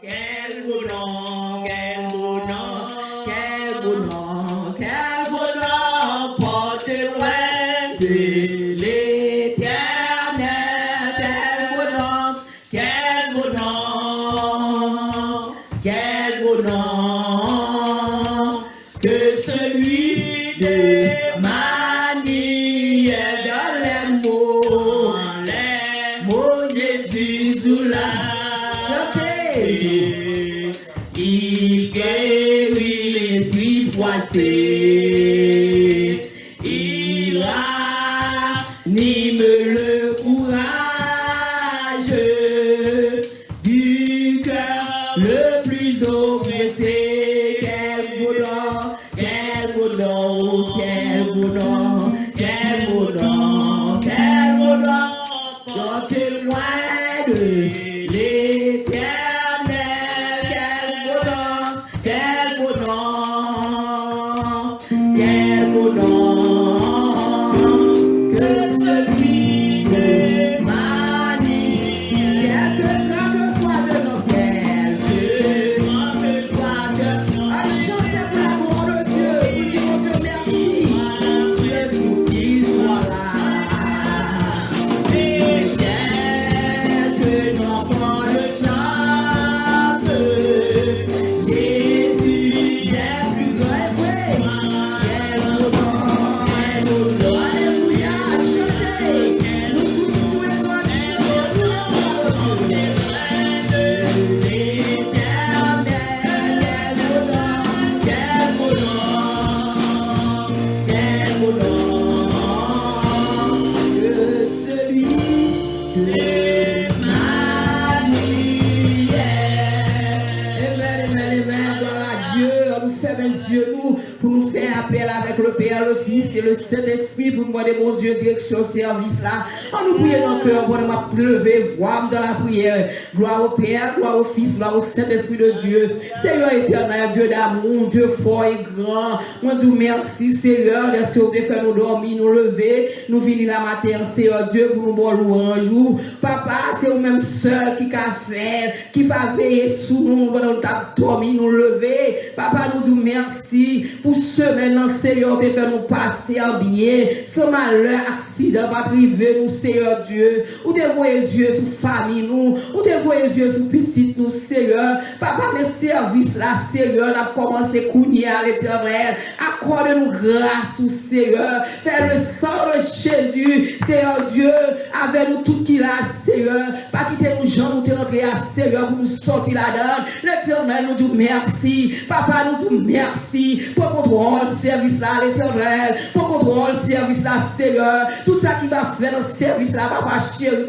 quel beau nom, quel beau nom, quel beau nom, quel beau nom, porte loin de l'éternel, quel beau nom, quel beau nom, que celui de Mani est dans les mots Jésus sous la chantez. Il guérit l'esprit froissé, il ranime le courage du cœur le plus oppressé. Quel beau nom, quel beau nom, quel beau nom, quel beau nom, quel beau nom, quand t'es loin de l'éternel. Quel beau nom, quel beau nom, quel beau nom, que celui de Mani. Quel grand que soit de nos pères, quel grand que soit de à chanter pour l'amour de Dieu, pour dire au Dieu merci, Jésus qui soit là. Que n'entend le temple, Jésus est plus grand et vrai. Quel beau nom, alléluia, chantez, nous tous les doigts de l'éternel, quel beau nom, quel beau nom, que celui de Marie. Amen, gloire à Dieu. On nous fait mes yeux nous pour nous faire appel avec le Père, le Fils et le Saint-Esprit pour demander mon Dieu direction service là. On nous prie dans le cœur pour nous lever, voir dans la prière. Gloire au Père, gloire au Fils, gloire au Saint-Esprit de Dieu. Seigneur éternel, Dieu d'amour, Dieu fort et grand. Moi, Dieu merci, Seigneur, laissez nous faire nous dormir, nous lever, nous venir la matin, Seigneur Dieu, pour nous bon louange. Papa, c'est vous-même seul qui a fait, qui va veiller sous nous, pendant nous dormir, nous lever. Papa, nous disons merci pour ce maintenant, Seigneur, de faire nous passer en bien, sans malheur, accident, pas privé, nous, Seigneur Dieu. Ou de voir les yeux sur famille, nous, ou de voir les yeux sur petite, nous, Seigneur. Papa, mes services là, Seigneur, on a commencé à courir à l'éternel. Accorde-nous grâce, Seigneur. Fais le sang de Jésus, Seigneur Dieu, avec nous tout qui là, Seigneur. Pas quitter nous, gens, nous te rentrer à Seigneur pour nous sortir là-dedans. L'éternel nous dit merci. Papa, nous dit merci pour contrôle, service là, l'éternel. Pour contrôle, service là, Seigneur. Tout ça qui va faire dans ce service là, papa chéri,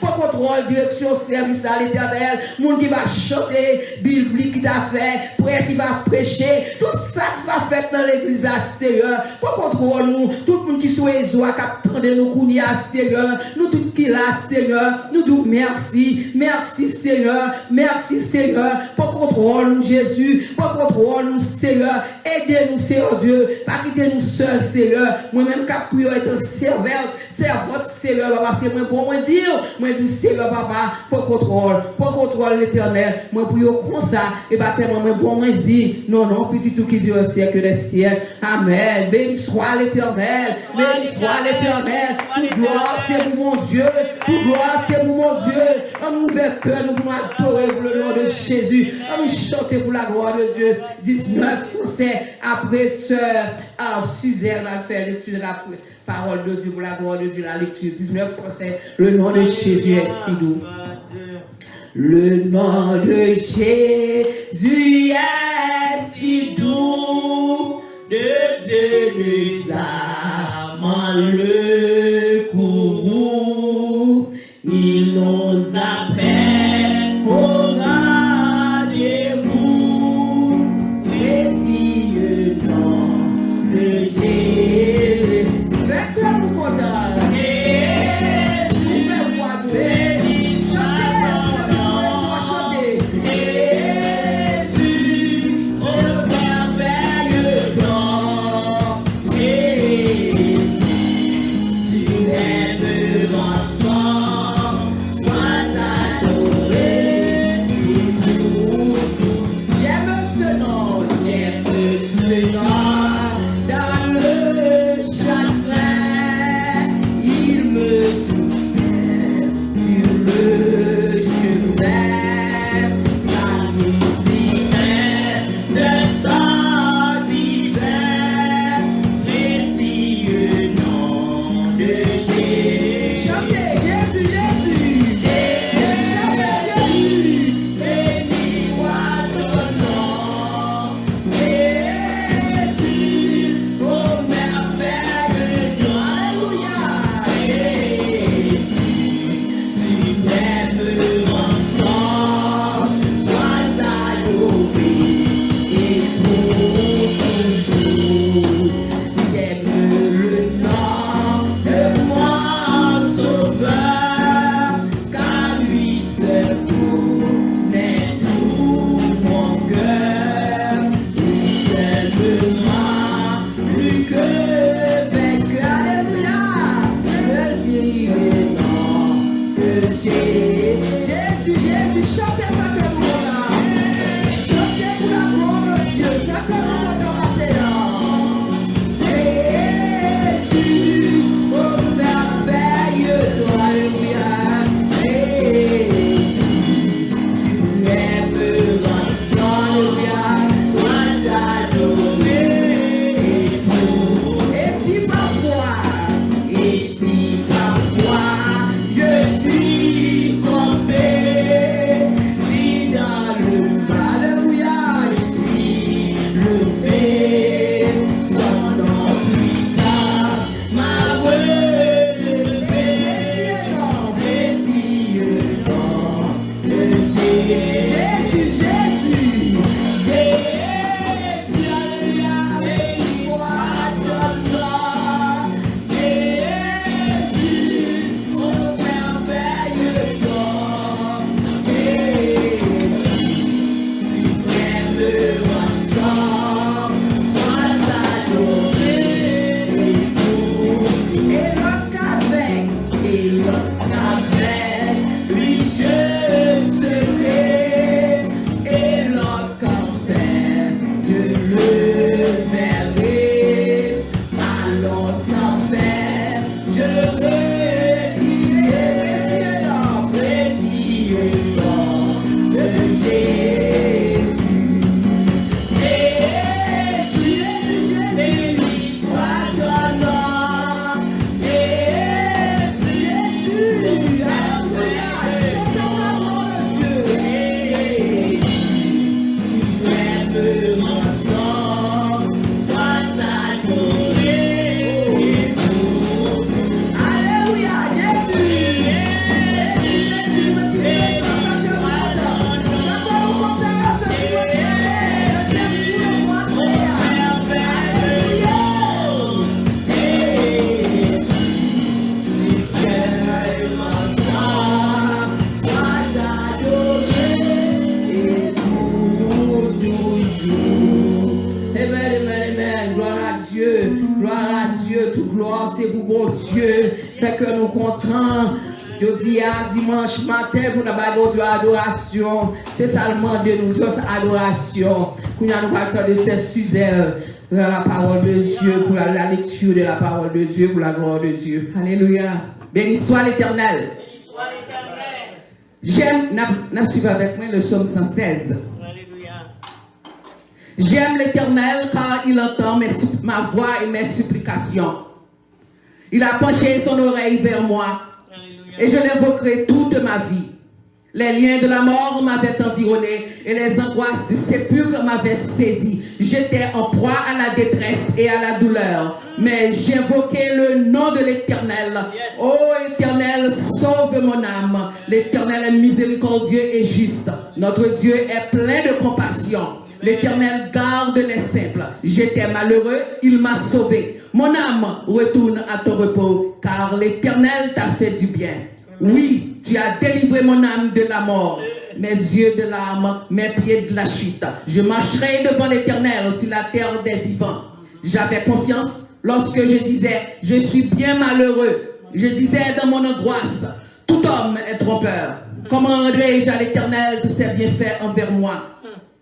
pour contrôle, direction, service là, l'éternel. Monde qui va chanter, biblique qui t'a fait, prêche qui va prêcher. Tout ça qui va faire dans l'église là, Seigneur. Pour contrôle nous, tout le monde qui soit oiseau, qui attend de nous courir à Seigneur. Nous tout qui là, Seigneur. Nous disons merci. Merci, Seigneur. Merci, Seigneur. Pour contrôle nous, Jésus. Pour contrôle nous, Seigneur. Aidez-nous, Seigneur Dieu. Pas quitter nous seuls, Seigneur. Moi-même, qui puis être servante, Seigneur. Papa, c'est moi pour moi dire, Seigneur, papa, pour contrôle l'éternel. Moi, pour comme ça, et pas tellement, moi, pour moi dire, non, petit tout qui dit au siècle des siècles. Amen. Béni soit l'éternel. Béni soit l'éternel. Toute gloire, c'est pour mon Dieu. Toute gloire, c'est pour mon Dieu. On nous fait cœur, nous pouvons adorer pour le nom de Jésus. On nous chanter pour la gloire de Dieu. 19 Français après sœur Suzanne a fait l'étude de la parole de Dieu pour la gloire de Dieu, la lecture. 19 Français, le nom de Jésus est si doux. Le nom de Jésus est si doux, de Dieu nous amants le courroux, il nous appelle au rendez-vous, précieux nom de Jésus. Faites comme vous condamnez, Jésus, béni, chantez, Jésus, au merveilleux nom, Jésus, tu aimes l'enfant, sois adoré, bon Dieu. Fait que nous contents. Je dis à dimanche matin pour nous avoir de adoration. C'est seulement de nous, juste adoration. Pour nous partir de ces sujets dans la parole de Dieu, pour la lecture de la parole de Dieu, pour la gloire de Dieu. Alléluia. Béni soit l'Éternel. J'aime, n'a suivi avec moi le psaume 116. J'aime l'Éternel car il entend ma voix et mes supplications. Il a penché son oreille vers moi et je l'invoquerai toute ma vie. Les liens de la mort m'avaient environné et les angoisses du sépulcre m'avaient saisi. J'étais en proie à la détresse et à la douleur. Mais j'invoquais le nom de l'Éternel. Ô Éternel, sauve mon âme. L'Éternel est miséricordieux et juste. Notre Dieu est plein de compassion. L'Éternel garde les simples. J'étais malheureux, il m'a sauvé. Mon âme retourne à ton repos, car l'Éternel t'a fait du bien. Oui, tu as délivré mon âme de la mort, mes yeux de l'âme, mes pieds de la chute. Je marcherai devant l'Éternel sur la terre des vivants. J'avais confiance lorsque je disais, je suis bien malheureux. Je disais dans mon angoisse, tout homme est trompeur. Comment rendrai-je à l'Éternel tous ses bienfaits envers moi?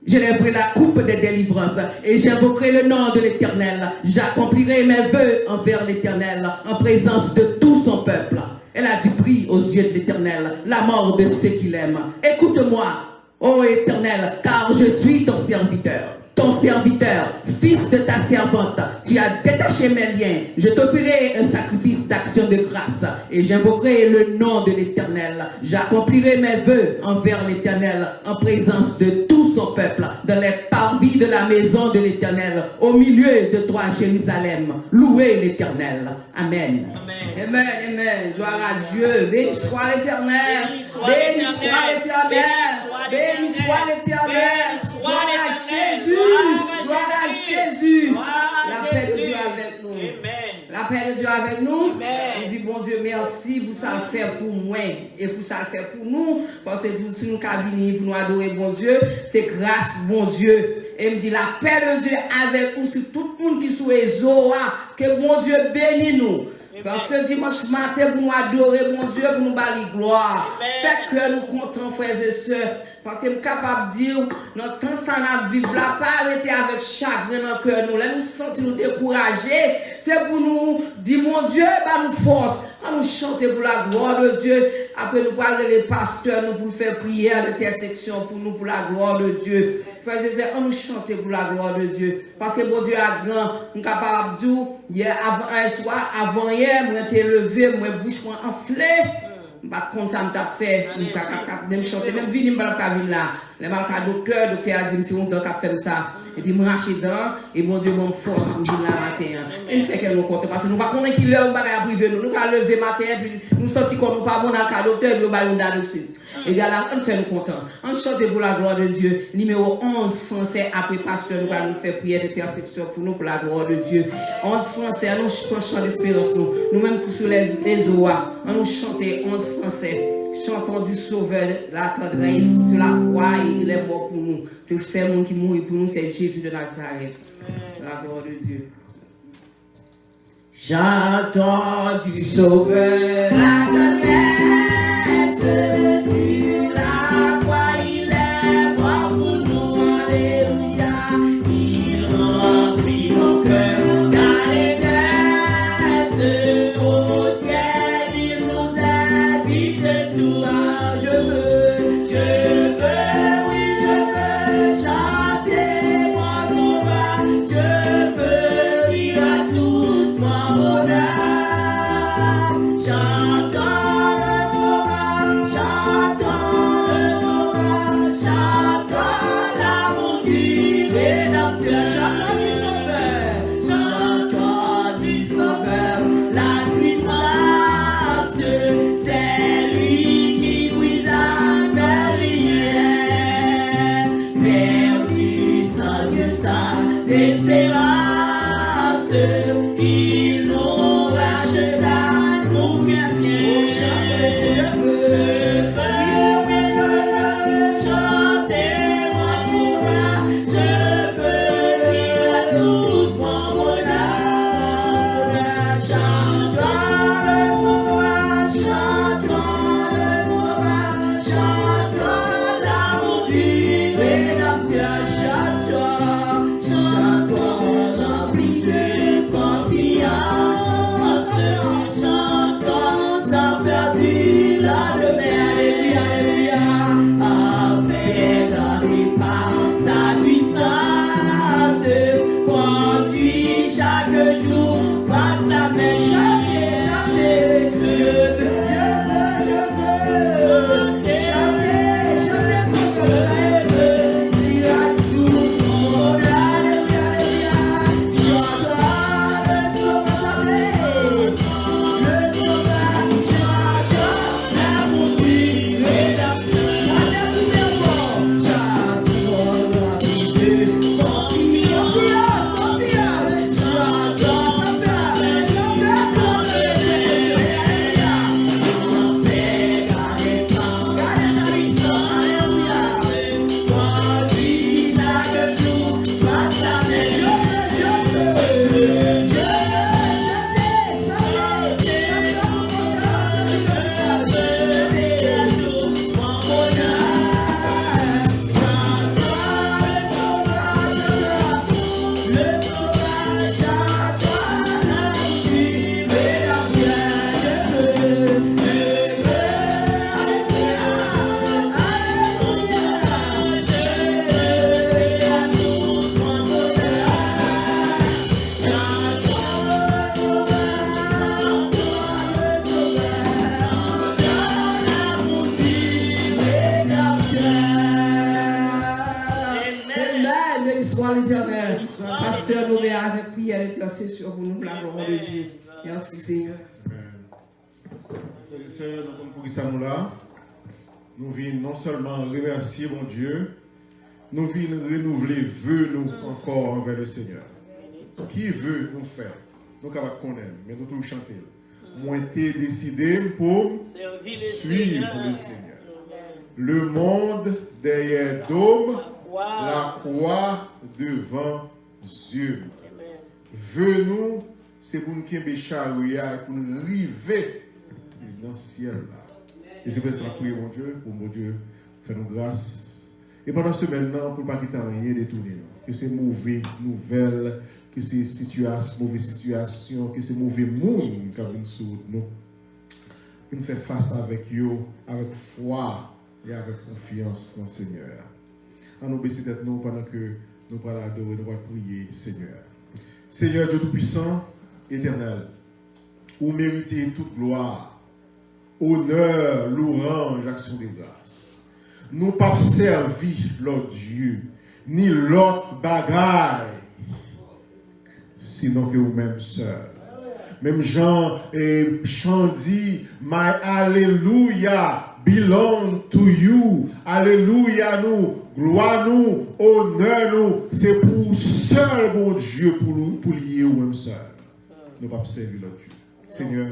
J'élèverai la coupe des délivrances et j'invoquerai le nom de l'Éternel. J'accomplirai mes vœux envers l'Éternel en présence de tout son peuple. Elle a du prix aux yeux de l'Éternel, la mort de ceux qui l'aiment. Écoute-moi, ô Éternel, car je suis ton serviteur, fils de ta servante. Tu as détaché mes liens. Je t'offrirai un sacrifice d'action de grâce et j'invoquerai le nom de l'Éternel. J'accomplirai mes vœux envers l'Éternel en présence de tout son peuple, dans les parvis de la maison de l'Éternel, au milieu de toi, Jérusalem. Louez l'Éternel. Amen. Amen. Amen. Amen. Gloire à Dieu. Béni soit l'Éternel. Béni soit l'Éternel. Béni soit l'Éternel. Gloire à Jésus. Gloire à Jésus. La paix de Dieu avec nous. La paix de Dieu avec nous. On dit bon Dieu merci pour ça le faire pour moi et pour ça le faire pour nous. Parce que si nous venons pour nous adorer bon Dieu, c'est grâce bon Dieu. Et me dit la paix de Dieu avec nous, sur tout le monde qui sous les eaux, que bon Dieu bénisse nous. Parce que dimanche matin, pour nous adorer mon Dieu, pour nous bâler gloire. Fait que nous comptons, frères et sœurs. Parce que je suis capable de dire, notre temps sans la vivre là, pas arrêter avec chagrin dans le cœur. Nous, là, nous sentons nous décourager. C'est pour nous dire, mon Dieu, bah, nous force. On nous chanter pour la gloire de Dieu. Après, nous parler les pasteurs, nous pour faire prière d'intersection pour nous, pour la gloire de Dieu. Frères et sœurs, on nous chanter pour la gloire de Dieu. Parce que bon Dieu a grand, nous capable de dire, hier, avant hier, moi, t'ai levé, moi, bouche, moi, enflée. Par contre, ça m'a fait, même chanter, même venir, je ne là. Le docteur a dit, si on doit faire ça. Et puis, je marche dedans, et bon Dieu, mon force, je dis là matin. Et nous fait qu'elle nous compte, parce que nous ne pouvons pas qu'il l'heure, nous privé, nous allons lever matin, puis nous sortis comme nous pas bon dans le docteur, nous allons dans le 6. Et là, on fait nous content. On chante pour la gloire de Dieu. Numéro 11 français, après pasteur, nous allons faire prière d'intersection pour nous, pour la gloire de Dieu. 11 français, nous chantons l'espérance, nous-mêmes sur les eaux, on nous chanter 11 français. Chantons du Sauveur, la tendresse, sur la croix, il est mort pour nous. C'est le seul monde qui mourit pour nous, c'est Jésus de Nazareth. La gloire de Dieu. Chantons du Sauveur, la tendresse, sur la croix, il est mort pour nous. Alléluia. Il remplit nos cœurs d'allégresse. Au ciel, il nous invite tout. Chanter mon sauveur, je veux lire à tous mon honneur. espérance, il nous racheta, nous vient bien. intercession pour nous, la gloire de Dieu. Merci Seigneur. Seigneur, pour ça nous là, nous venons non seulement remercier mon Dieu, nous venons renouveler vœux nous encore envers le Seigneur. Qui veut nous faire? Nous capables qu'on aime, mais nous toujours chanter. Moi, été décidé pour suivre le Seigneur. Le monde derrière dôme, la croix devant Dieu. Vœux-nous, c'est pour nous qui est charia, pour nous arriver dans le ciel là. Et c'est pour ça que prier mon Dieu, pour mon Dieu, faire nous grâce. Et pendant ce maintenant, pour ne pas quitter rien détourner. Que ces mauvaises nouvelles, que ces mauvaises situations, que ces mauvais mondes qui viennent sur nous, que nous faisons face avec eux, avec foi et avec confiance dans le Seigneur. En nous baisser tête nous pendant que nous allons adorer, nous allons prier, Seigneur. Seigneur Dieu Tout-Puissant, éternel, vous méritez toute gloire, honneur, louange, action de grâce. Nous pas servi l'autre Dieu, ni l'autre bagaille, sinon que vous-même seul. Même Jean et Chant dit, my hallelujah belong to you. Alléluia nous, gloire nous, honneur nous, c'est pour seul bon Dieu, pour lier vous-même seul. Nous pas servir l'autre Dieu. Seigneur,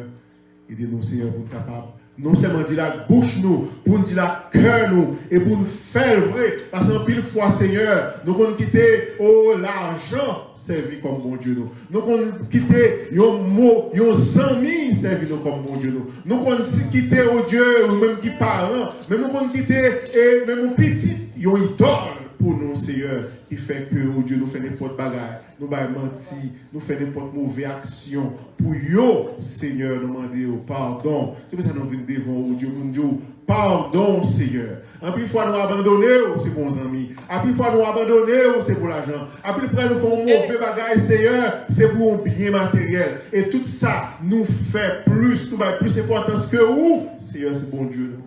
aidez-nous, Seigneur, pour être capable. Non seulement dire la bouche nous, pour nous dire la cœur nous, et pour nous faire vrai. Parce qu'en pile fois, Seigneur, nous pouvons quitter l'argent servi comme mon Dieu nous. Nous pouvons quitter nos amis servi nous comme mon Dieu nous. Nous pouvons quitter Dieu, ou même qui parents, mais nous pouvons quitter et même petit, yon idole pour nous, Seigneur, qui fait que Dieu nous fait n'importe bagaille, nous va mentir, nous fait n'importe mauvaise action. Pour yo, Seigneur, nous demander pardon. C'est pour ça que nous venons devant Dieu pour nous dire pardon, Seigneur. En plus, fois nous abandonner, c'est pour nos amis. En plus, fois nous abandonner, c'est pour l'argent. En plus, nous faisons mauvais bagaille, Seigneur, c'est pour un bien matériel. Et tout ça nous fait plus, nous avons plus d'importance que vous, Seigneur, c'est bon Dieu.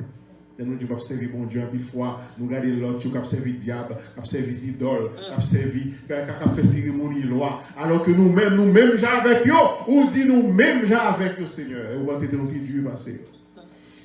Nous Dieu va servir bon Dieu, une fois, nous regardons l'autre, qui a servi diable, qui a servi idole, qui a servi, qui a fait cérémonie, loi. Alors que nous-mêmes, j'ai avec eux, ou dit nous-mêmes, j'ai avec eux, Seigneur. Et vous allez être nos pieds durs, passé.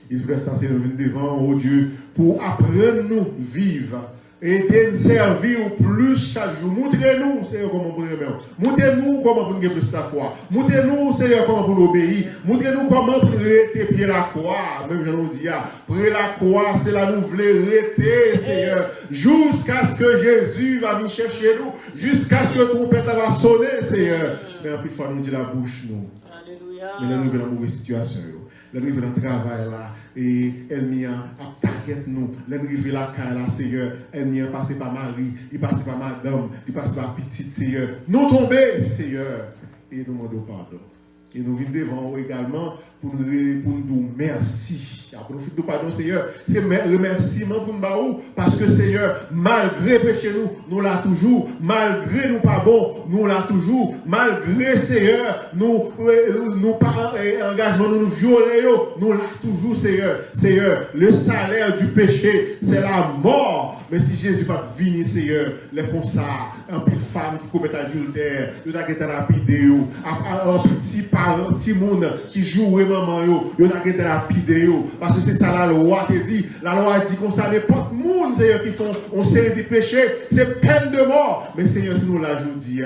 Il se presse à nous venir devant, oh Dieu, pour apprendre nous vivre. Et de servir plus chaque jour. Montrez-nous, Seigneur, comment pour nous remettre. Montrez-nous comment pour nous plus la foi. Montrez-nous, Seigneur, comment pour nous obéir. Montrez-nous comment pour nous rester pied la croix. Même je nous dis, près la croix, c'est là nous voulons rester, Seigneur. Jusqu'à ce que Jésus va venir chercher nous. Jusqu'à ce que la trompette va sonner, Seigneur. Mais en plus, il faut nous dire la bouche, nous. Alléluia. Mais là, nous venons dans une mauvaise situation. Là, nous venons dans le travail, là. Et elle a target nous. L'arrivée là, Seigneur, elle a passé par Marie, il passe par madame, il passe par petite, Seigneur. Nous tomber, Seigneur, et nous demandons pardon. Et nous venons devant vous également pour nous dire merci. Pour nous faire pardon, Seigneur. C'est remerciement pour nous, parce que, Seigneur, malgré péché nous l'avons toujours. Malgré nous pas bon, nous l'avons toujours. Malgré, Seigneur, nous pas engagement, nous violer, nous l'avons toujours, Seigneur. Seigneur, le salaire du péché, c'est la mort. Mais si Jésus va venir, Seigneur, les comme ça, un petit femme qui commet adultère, il a été rapide, un petit monde qui joue maman, il a été rapide, parce que c'est ça la loi te dit. La loi dit qu'on ça n'importe monde, Seigneur, qui font une série de péchés, c'est peine de mort. Mais Seigneur, si nous la dis,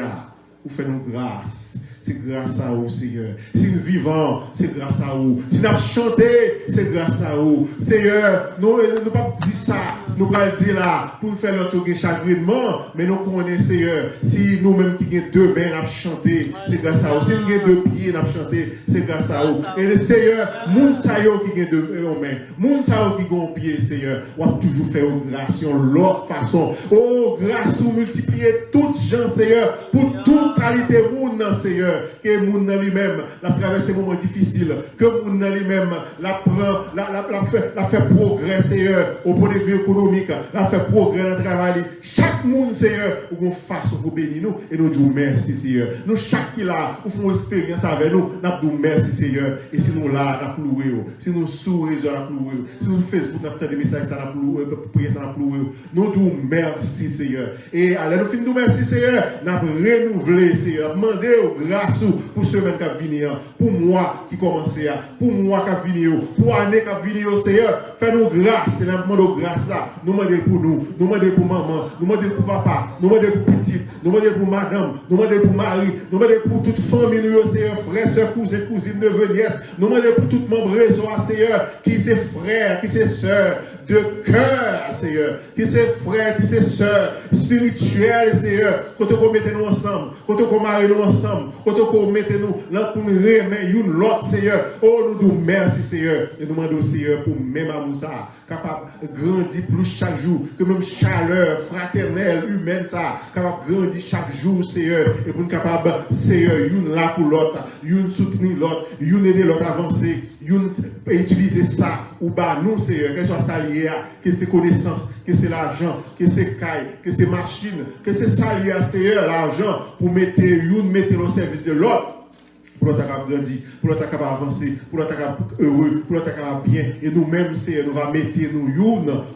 vous faites nous grâce. C'est grâce à vous, Seigneur. Si nous vivons, c'est grâce à vous. Si nous chantons, c'est grâce à vous. Seigneur, nous ne pas dire ça, nous ne pas le dire là pour faire notre chagrinement, mais nous connaissons, Seigneur, si nous-mêmes qui avons deux mains, nous chanter, c'est grâce à vous. Si nous avons deux pieds, nous chanter, c'est grâce à vous. Et le Seigneur, moun sa yo qui ont deux mains, moun sa yo qui ont pied, Seigneur, on va toujours faire une grâce, l'autre façon. Oh, grâce ou multiplier toutes gens, Seigneur, pour toute qualité monde, Seigneur. Seigneur, que le monde lui-même, la traverse des moments difficiles, que le monde lui-même, la fait progrès, Seigneur, au point de vue économique, la fait progrès dans le travail. Chaque monde, Seigneur, ou une façon pour bénir nous, et nous disons merci, Seigneur. Nous, chaque qui là, nous faisons expérience avec nous, nous disons merci, Seigneur. Et si nous là, nous plouons, si nous sur réseau, nous plouons, si nous Facebook, nous avons des messages, nous plouons, prier, nous plouons. Nous disons merci, Seigneur. Et allez, nous finissons, merci, Seigneur. Nous avons renouvelé, Seigneur. Demandez grâce pour semaine qui a venir, pour moi qui commence, pour moi qui a venir, pour l'année qui a venir, Seigneur. Fais-nous grâce, nous demandons grâce là. Nous demandons pour nous demandons pour maman, nous demandons pour papa, nous demandons pour petite, nous demandons pour madame, nous demandons pour mari, nous demandons pour toute famille, Seigneur, frères, soeurs, cousins, cousines, neveux, nièces. Nous demandons pour tout membre réseau, Seigneur, qui c'est frères, qui c'est sœurs, de cœur, Seigneur, qui c'est frères, qui c'est sœurs, spirituels, Seigneur, quand on mette nous ensemble, quand on marie nous ensemble, quand on mette nous là pour nous remettre une l'autre, Seigneur. Oh, nous disons merci, Seigneur, et nous demandons, Seigneur, pour même amour ça, capable de grandir plus chaque jour, que même chaleur fraternelle, humaine, ça, capable de grandir chaque jour, Seigneur, et pour nous capable, Seigneur, une là pour l'autre, une soutenir l'autre, une aider l'autre à avancer, une utiliser ça, ou bah nous, Seigneur, que ce soit ça lié, que c'est connaissance, que c'est l'argent, que c'est caille, que c'est machine, que c'est ça lié à Seigneur, l'argent, pour mettre au service de l'autre. Pour l'autre capable grandir, pour l'autre capable avancer, pour l'autre capable heureux, pour l'autre capable bien. Et nous-mêmes, Seigneur, nous allons mettre nous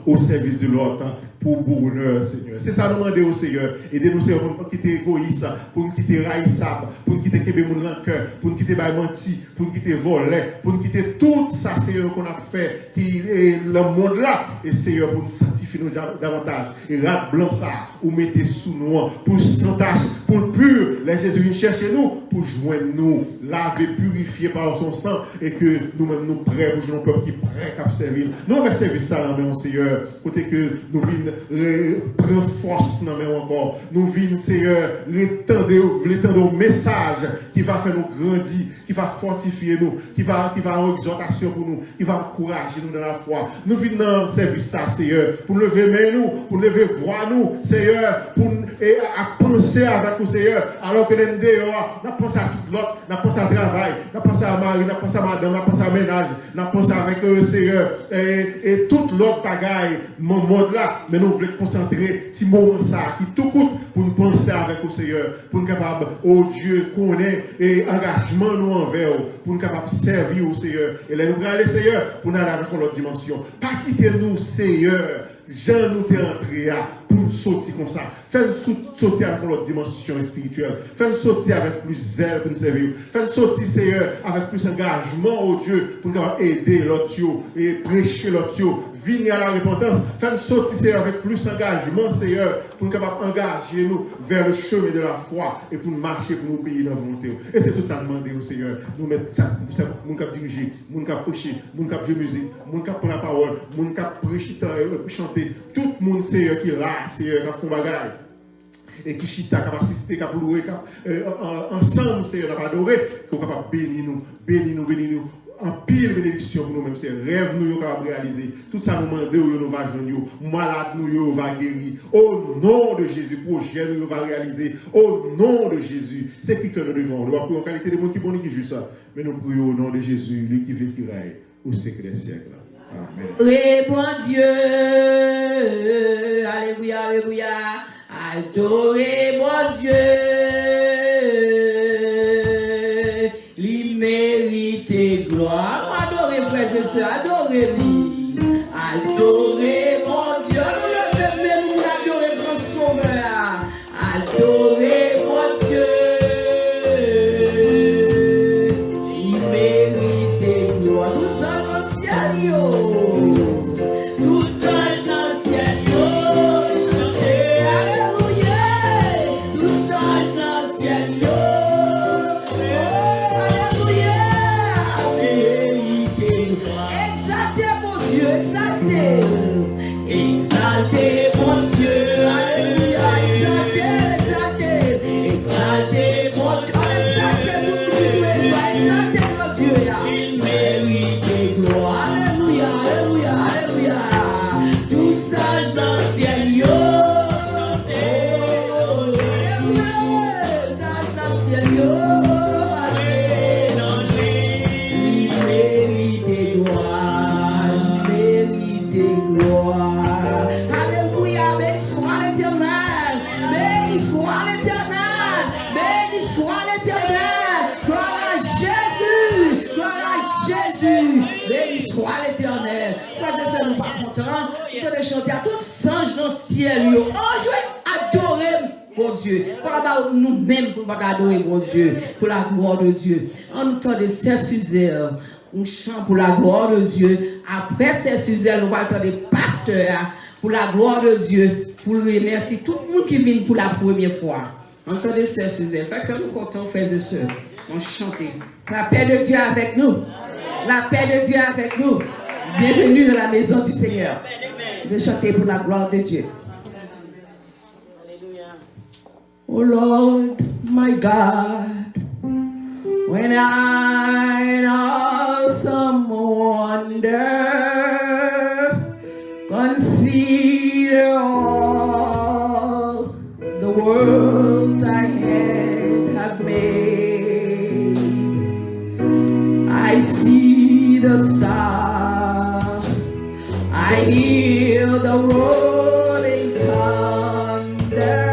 au service de l'autre pour bonheur, Seigneur. C'est ça nous demander au Seigneur. Aidez-nous, Seigneur, pour nous quitter égoïste, pour nous quitter raïssable, pour nous quitter kébé mon cœur, pour nous quitter menti, pour nous quitter voler, pour nous quitter tout ça, Seigneur, qu'on a fait, qui est le monde là. Et Seigneur, pour nous sanctifier nous davantage. Et rat blanc ça, ou mettez sous nous, pour sans tache, pour le pur. Les Jésus vient chercher nous, pour joindre nous, laver, purifier par son sang, et que nous-mêmes nous prêts, pour jouer un peuple qui est prêt à servir. Nous allons servir ça dans le Seigneur, côté que nous venons prendre force dans le encore. Nous venons, Seigneur, l'étendre au message qui va faire nous grandir, qui va fortifier nous, qui va avoir exhortation pour nous, qui va encourager nous dans la foi. Nous venons servir ça, Seigneur, pour lever main nous, pour lever voix nous, Seigneur, pour à penser avec nous, Seigneur, alors que les dehors, nous pensons à tout l'autre, nous pensons à travail, nous pensons à mari, nous pensons à madame, nous pensons à ménage, nous pensons avec eux, Seigneur, et tout l'autre bagaille, mon mode là, mais nous voulons concentrer petit moment ça, qui tout coûte pour nous penser avec nous, Seigneur, pour nous capables, oh Dieu, connaître et engagement nous envers eux, pour nous capables de servir au Seigneur. Et là, nous allons, Seigneur, pour nous aller avec l'autre dimension. Pas quitter nous, Seigneur, Jean nous t'es entré pour nous sortir comme ça. Fais-nous sortir avec notre dimension spirituelle. Fais-nous sortir avec plus zèle pour nous servir. Fais-nous sortir, Seigneur, avec plus engagement, oh Dieu, pour nous aider l'autre et prêcher l'autre. Venir à la repentance. Fais-nous sortir, Seigneur, avec plus engagement, Seigneur, pour nous capables d'engager nous vers le chemin de la foi et pour nous marcher, pour nous payer dans la volonté. Et c'est tout ça demander au Seigneur. Nous mettre ça, nous cap diriger, nous cap prêcher, nous cap jouer musique, nous cap prendre la parole, nous cap prêcher, chanter. Tout le monde, Seigneur, qui est là, Seigneur, qui font bagaille. Et qui chita, qui va assister, qui va louer, ensemble, Seigneur, qui va adorer, qui va capable bénir nous. En pile bénédiction pour nous-mêmes, c'est rêve nous capable réaliser. Tout ça nous demande, nous va joindre, malade nous va guérir. Au nom de Jésus, projet nous va réaliser. Au nom de Jésus, c'est qui que nous devons. Nous prions en qualité de monde qui bon qui juste ça. Mais nous prions au nom de Jésus, lui qui vit qui règne au siècle des siècles. Amen. Réponds Dieu, alléluia, alléluia, adorez mon Dieu, lui mérite gloire, adorez frères et sœurs, adorez-lui, adorez mon Dieu, nous le même nous adorez grand sauveur, adorez mon Dieu, lui mérite gloire, nous sommes dans ciel yo. Yo l'éternel. Frères et sœurs, nous pas contents. Nous allons chanter à tous anges dans le ciel. Ange, adorer mon Dieu. Pour nous-mêmes, pour adorer mon Dieu. Pour la gloire de Dieu. En nous temps de Saint-Suzère, on chante pour la gloire de Dieu. Après Saint-Suzère, nous allons entendre des pasteurs pour la gloire de Dieu. Pour remercier tout le monde qui vient pour la première fois. Entendez Saint-Suzère. Fait que nous comptons, frères et sœurs. On chante. La paix de Dieu avec nous. La paix de Dieu avec nous. Bienvenue dans la maison du Seigneur. De chanter pour la gloire de Dieu. Oh Lord, my God, when I in awesome wonder consider all the world thy hands have made, I see the star, I hear the rolling thunder.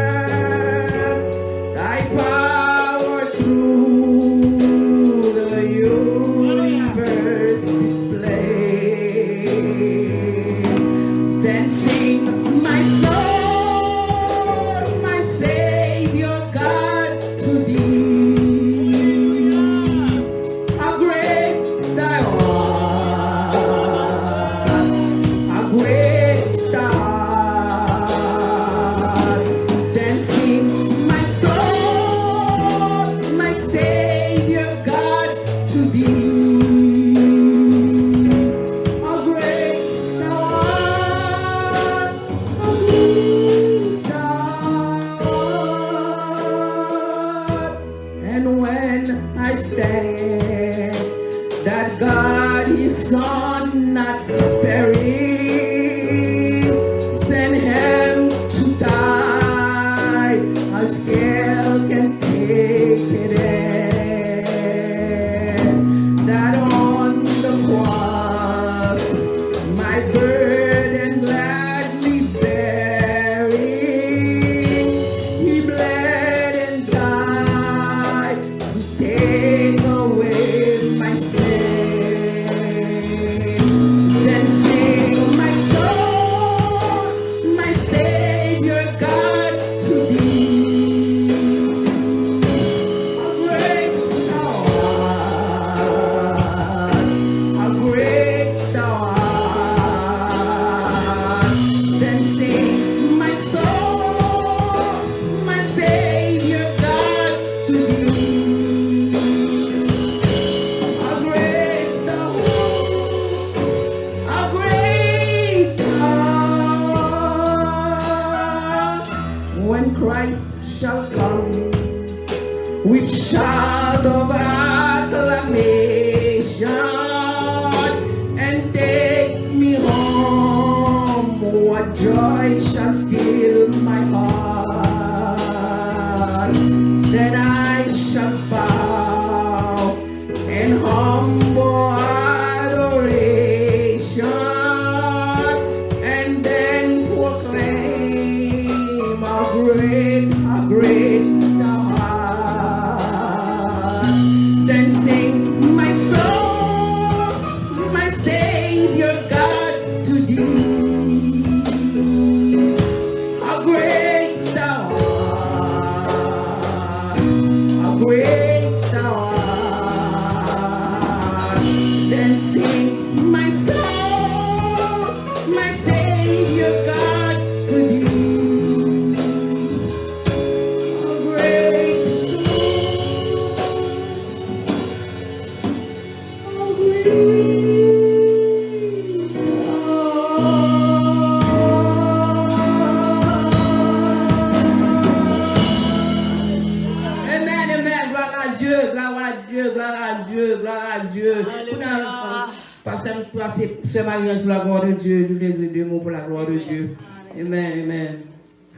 Ce mariage pour la gloire de Dieu, nous les deux mots pour la gloire de Dieu. Amen, amen.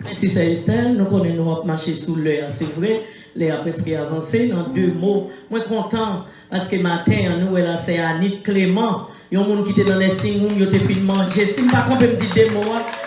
Merci, c'est Estelle. Nous connaissons marcher sous l'heure, c'est vrai. L'heure a presque avancé. Dans deux mots, moi content parce que matin, nous, là, c'est Annick Clément Il y a des gens qui étaient dans les signes, ils étaient fait manger. Si je ne peux pas me dire des mots,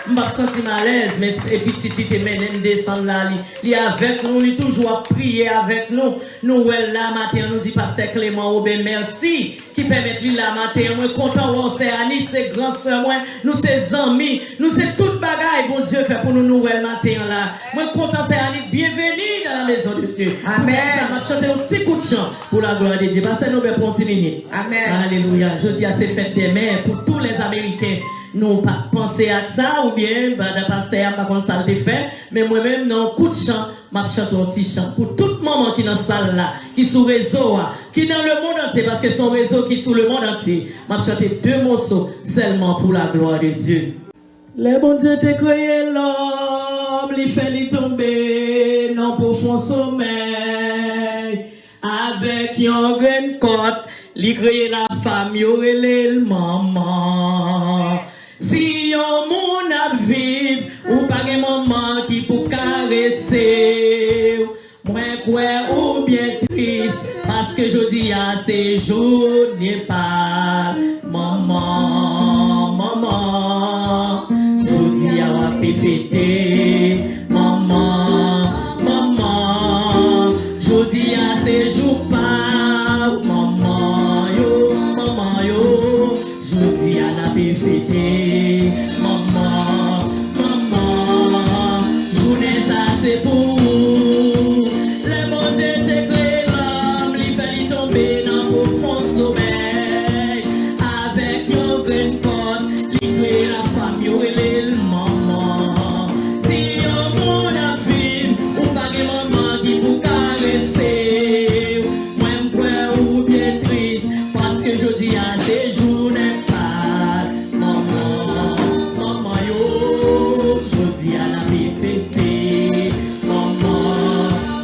je me sens mal à l'aise. Mais et petit, petit, mais descendre là, il est avec nous, il est toujours à prier avec nous. Nous, là, matin, nous dit Pasteur Clément, oh ben merci, qui permet lui la matin. Moi, content, c'est Annie, c'est grand soeur, moi, nous, c'est amis, nous, c'est toute bagaille, bon Dieu, fait pour nous, nous, matin là. Moi, content, c'est Annie, bienvenue dans la maison de Dieu. Amen. On va chanter un petit coup de chant pour la gloire de Dieu. Parce que nous, pour 10 minutes. Amen. Alléluia. Je dis à ces fêtes des mères pour tous les Américains. Nous pas penser à ça ou bien, dans pasteur, pas comme ça le fait. Mais moi-même, dans un coup de chant, je chante un petit chant pour tout le monde qui est dans la salle là, qui est sur le réseau, qui est dans le monde entier, parce que son réseau qui est sur le monde entier. Je chanter 2 morceaux seulement pour la gloire de Dieu. Les bons dieux t'ont créé l'homme, il fait lui tomber dans le profond sommeil. Avec une graine côte, il crée la femme, il aurait le maman. Si yon moun ap vive, ou pas de maman qui pour caresser. Moi quoi ou bien triste, parce que je dis à ces jours n'est pas maman, maman. Je dis à ma fêter, maman, maman. Je dis à ces jours pas, maman yo, maman yo. Je dis à la fêter, maman, maman. Journée ça c'est pour vous. Les bontés te créent l'homme, lui fait lui tomber dans le profond sommeil. Avec une grande corde, lui crée la femme, yo et le maman. Si yon moun a vivre, ou pas de maman qui pour caresser. Moi m'crois ou bien triste, parce que je dis à ces jours n'est pas maman, maman yo. Je dis à la vie fêtée, maman,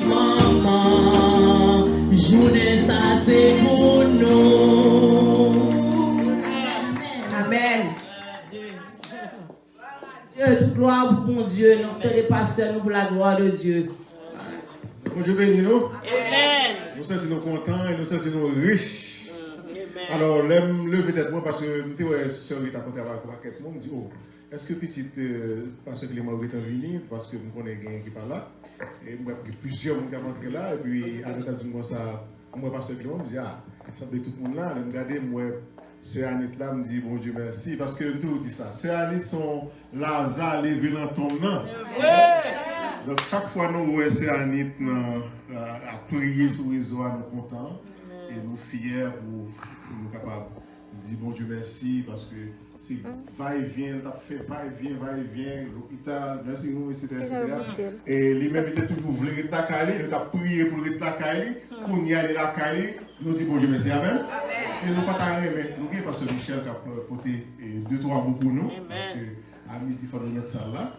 maman. Journée ça c'est pour nous. Amen. Dieu, toute gloire pour mon Dieu, nous, tous les pasteurs, nous, pour la gloire de Dieu. Bon Dieu bénit nous. Amen. Nous sommes contents et nous sommes riches. Alors, levez tête moi parce que je ouais, sœur Rita quand elle va avec moi, me dit oh, est-ce que petite pasteur Clément est venu parce que je connais quelqu'un qui parle là et moi plusieurs monde qui rentré là et puis à l'entendre moi ça moi pasteur Clément me dit ah ça fait tout le monde là, me regarder moi sœur Anit là me dit bon Dieu merci parce que tout dit ça. Sœur Anit son Lazare levé dans ton nom. Donc chaque fois nous ouais sœur Anit à prier sur le réseau nous contents et nous fiers pour nous capables de dire bon Dieu merci parce que c'est va-et-vient, t'as fait va-et-vient, l'hôpital, merci nous, etc. Et lui-même était toujours voulu être la Kali, il a prié pour être la Kali, qu'on y allait la Kali, nous dit bon Dieu merci, amen. Et nous pas t'arrêter, mais nous avons parce que Michel qui a porté 2-3 mots pour nous, parce que à midi il faut nous mettre ça là.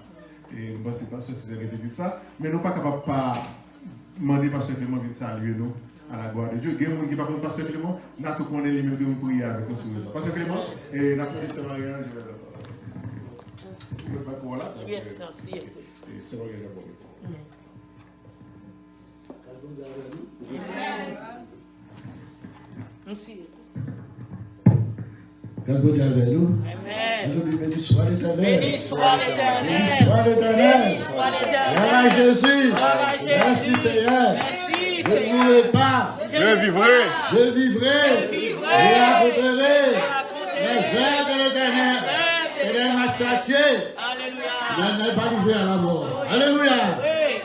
Et moi c'est pas sûr si j'ai dit ça, mais nous pas capable de demander pasteur Clément de saluer nous. À la gloire de Dieu. Il y a des gens qui parlent de Pasteur Clément, nous avons connaît les mêmes que nous prions avec nous sur ça. Pasteur Clément, et nous avons ce mariage. Je ne vais pas pour là. Yes, merci. C'est mariage d'abord. Merci. Grâce à Dieu avec nous. Amen. Béni soit l'Éternel. Béni soit l'Éternel. Béni soit l'Éternel. Béni soit l'Éternel. Gloire à Jésus. Gloire à Jésus. Merci Seigneur. Merci. Je ne mourrai pas. Je vivrai. Je vivrai. Et raconterai les œuvres de l'Éternel. L'Éternel m'a châtié. Alléluia. Mais n'est pas livré à la mort. Alléluia.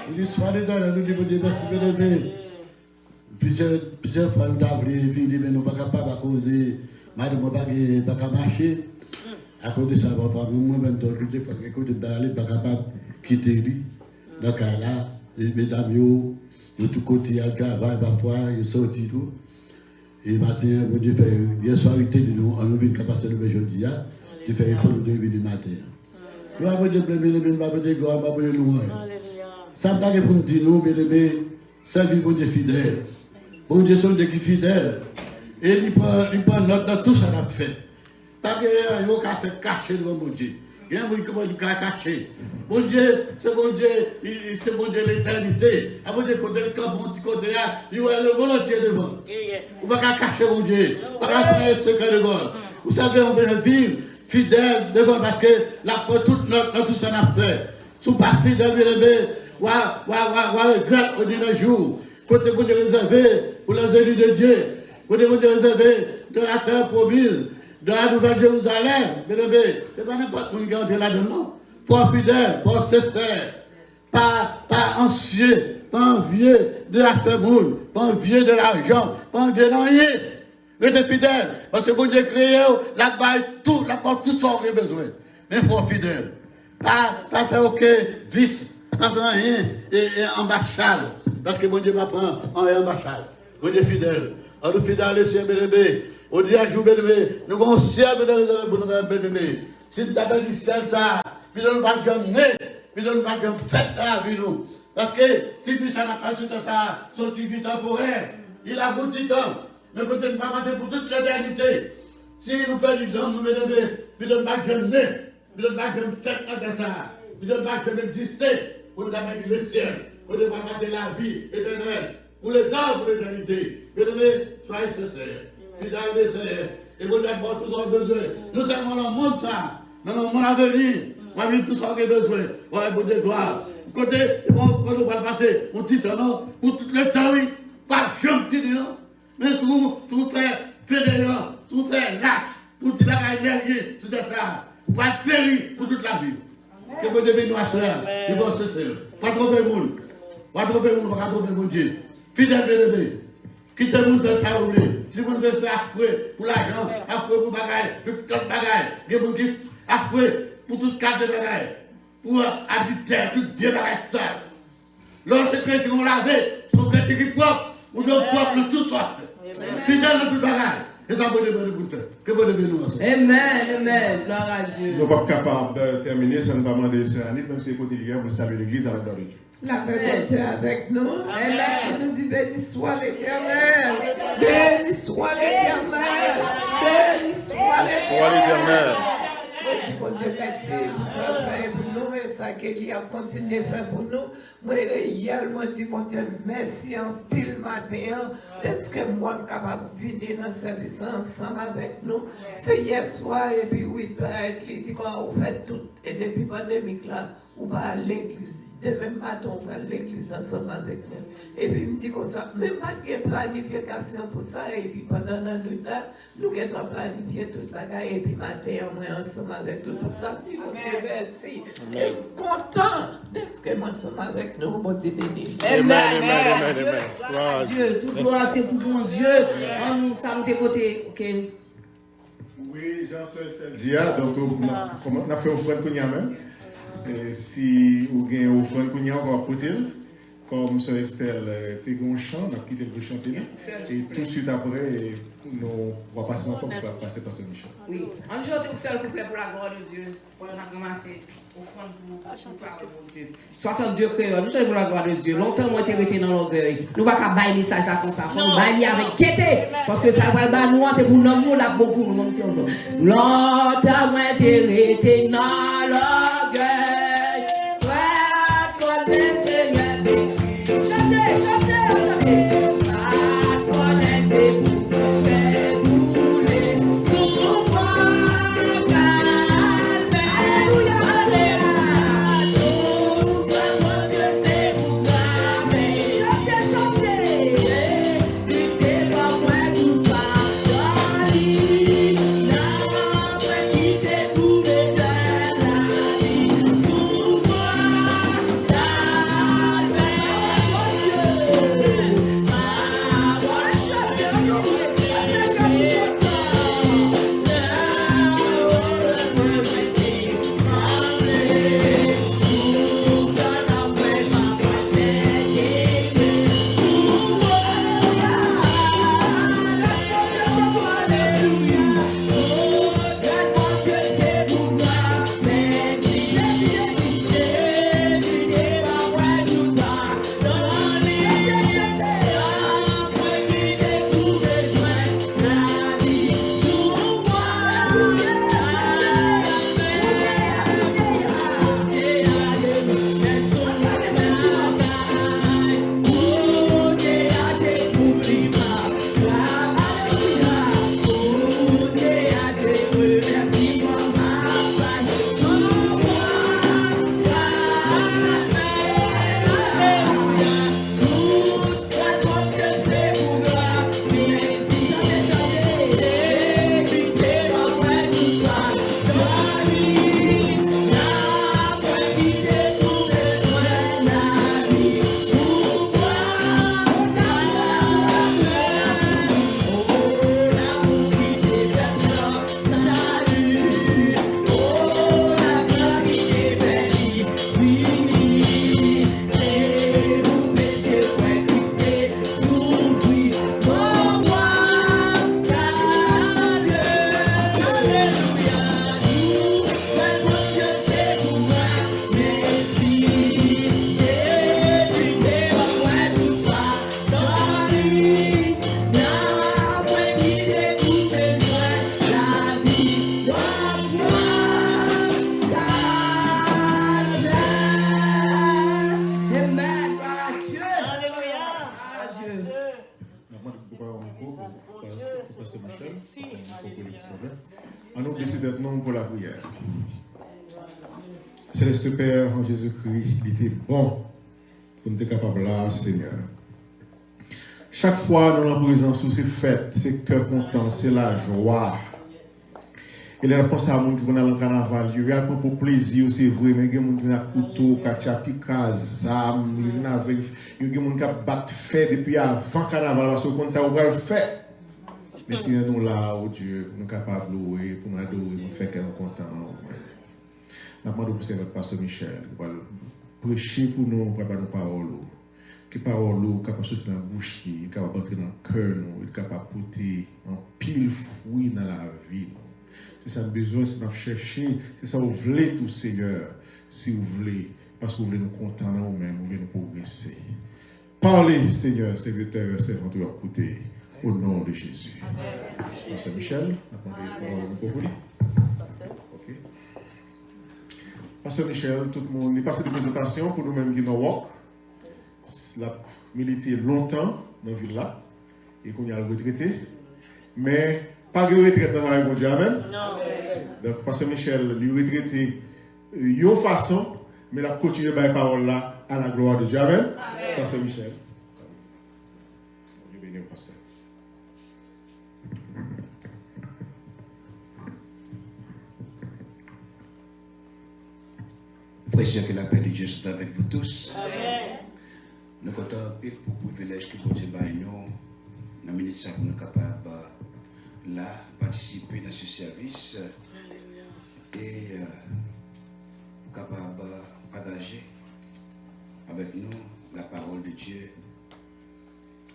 Béni soit l'Éternel. Nous disons Dieu merci bien-aimé. Plusieurs fois nous avons dit mais nous ne sommes pas capables de causer. Madame, je ne peux pas marcher. À cause de ça, moi-même, je suis pas capable de quitter lui. Dans ce cas-là, les mesdames, de tous côtés, il y a le travail, parfois, ils sortent tout. Et matin, je fais hier soir, nous avons une capacité de aujourd'hui. Je fais une fois de du matin. Je vais vous dire, je vais vous dire, gloire, je vais vous dire, ça me paraît pour nous dire, nous, bien-aimés, servir pour Dieu fidèle. Pour Dieu, sont des qui fidèles. Et il prend note dans tout ça qu'on a fait. Parce qu'il y a un fait caché devant mon Dieu. Il y a un qui a caché. Mon Dieu, c'est mon Dieu, c'est mon Dieu l'éternité. À mon Dieu, côté le camp, mon côté là, il y a le monde entier devant. On ne va pas cacher mon Dieu. On ne va pas faire un secret devant. Vous savez, on veut vivre fidèle devant parce que tout ce qu'on a fait. Si vous pas fidèle, bien aimé, ou regret au dernier jour. Côté vous réservé pour les élus de Dieu. Côté vous réservé de la terre promise, de la nouvelle Jérusalem. Bien aimé, c'est pas n'importe qui qui entre là-dedans. Pas fidèle, pas sincère, pas ancien. Pas envieux de la monde, pas envieux de l'argent, pas envieux de rien. Restez fidèle, parce que bon Dieu créé, la baille tout, la porte tout ça aurait besoin. Mais il faut fidèle. Pas faire aucun vice, pas rien et ambassade. Parce que bon Dieu m'apprend en ambassade. Bon Dieu fidèle. On nous fidèle, les cieux bénémoine. On dit à jour bénémoine, nous avons ciel bénémoine pour nous faire bénémoine. Si nous avons dit ciel ça, puis nous ne pas jamais, puis nous ne pas jamais faire la vie nous. Parce que si tu n'as pas su ça, son vie temporaire, il a beaucoup de temps. Mais quand tu ne pas passer pour toute l'éternité. Si nous faisons du temps, nous mettons puis nous ne pas jamais, puis nous ne pas jamais faire ça, puis nous ne pas jamais exister pour nous avoir le ciel, pour nous pas passer la vie éternelle, pour le temps, pour l'éternité. Bien aimé, soyez sincères, fidèles et sincères, et vous n'avez tous nos besoins. Nous sommes dans le monde ça, dans le monde à venir, on va vivre tout ce qu'on a besoin, on va de gloire. Côté, quand on va passer, on dit non, pour tout le temps, oui, pas de chambre, non. Mais si vous faites fédéral, si vous faites l'acte, pour dire la énergie, c'est ça, vous pas périr pour toute la vie. Que vous devez nous assurer, il va se faire. Pas tromper le monde, pas tromper le monde, pas tromper mon Dieu. Fidèle bébé, quittez le monde faire ça, vous voulez. Si vous devez faire affreux pour l'argent, affreux pour bagaille, toute bagaille, il y a des gens qui affreux pour toute carte de bagaille. Pour habiter tout Dieu avec ça. Lorsque les chrétiens ont lavé, sont chrétiens qui propres, ou de propres de toutes sortes. Fidèles de tout bagage. Et ça peut devenir pour faire. Que vous devez nous ensemble. Amen. Gloire à Dieu. Nous ne sommes pas capables de terminer sans nous demander ce Annie, même si c'est quotidien, vous saluez l'église à la gloire de Dieu. La paix de Dieu avec nous. Amen. Nous dit béni soit l'Éternel. Béni soit l'Éternel. Béni soit l'Éternel. Bon Dieu, merci pour ça fait pour nous, et ça qu'il a continué à faire pour nous. Moi, réellement, dis bon Dieu, merci en pile matin, d'être que moi, capable de venir dans ce service ensemble avec nous. C'est hier soir, et puis oui, il dit qu'on fait tout, et depuis la pandémie là, on va à l'église. Demain matin, on va à l'église ensemble avec nous. Et puis, il me dit comme ça, même pas de planification pour ça, et puis pendant notre temps, nous avons planifié tout le bagage, et puis matin, on est ensemble avec tout ça. Merci. Et content d'être que moi ensemble avec nous, bon Dieu béni. Amen. Gloire à Dieu. Toute gloire, c'est pour mon Dieu. On ça nous dépoter. Ok. Oui, Jean-Soeur Dia, donc on a fait offrande qu'on y a même. Et si vous avez une offrande qu'on y a, on va porter. Comme Sœur Estelle, tu as un chant, on a quitté le chanter. Et tout de suite après, nous on va passer encore pour passer par ce Michel. Oui. On joue tout seul, pour la gloire de Dieu. On a ramassé offrande pour parler de Dieu. 62 créoles, nous sommes pour la gloire de Dieu. Longtemps, moi, j'ai été dans l'orgueil. Nous ne pouvons pas bailler message comme ça. Nous bailler avec quiété. Parce que ça va le bas nous, c'est pour nous, là, bon pour nous. Longtemps, moi, j'ai été dans l'orgueil. Pour On nous décide d'être non pour la prière. Céleste Père, en Jésus-Christ, il était bon pour nous être capables là, Seigneur. Chaque fois, nous en présence où c'est fête, c'est cœur content, c'est la joie. Il a pensé à gens qui vont dans le carnaval, il y a pour plaisir, c'est vrai, mais il y a des gens qui ont couteau, qui ont piqué, zam, il y a des gens qui ont battu fête depuis avant le carnaval, parce que comme ça, on va le faire. Mais si nous là, oh Dieu, nous sommes capables de louer, pour nous adorer, pour faire que nous sommes contents. Nous demandons pour notre pasteur Michel, qui va prêcher pour nous, pour nos paroles. Que parole est capable de sortir dans la bouche, il est capable d'entrer dans le cœur, il est capable de porter un pile fruit dans la vie. C'est ça le besoin, c'est de chercher, c'est ça vous voulez tout Seigneur, si vous voulez, parce que vous voulez nous contenter nous-mêmes, vous voulez nous progresser. Parlez Seigneur, serviteur, servant, tu vas écouter, au nom de Jésus. Pasteur Michel, vous pouvez. Ok. Pasteur Michel, tout le monde, il passe des présentations pour nous-mêmes qui nous walk. La milité longtemps dans la ville là, et qu'on y a le retraité, mais pas de retraite dans la vie, amen. Donc, Pasteur Michel, lui retraité une façon, mais il a continué par la parole là, à la gloire de Dieu, amen. Pasteur Michel. Dieu bénisse le pasteur. Frère, que la paix de Dieu soit avec vous tous. Amen. Nous comptons pour le privilège que Dieu a nous, dans le ministère pour nous capables là participer dans ce service et pour capable partager avec nous la parole de Dieu.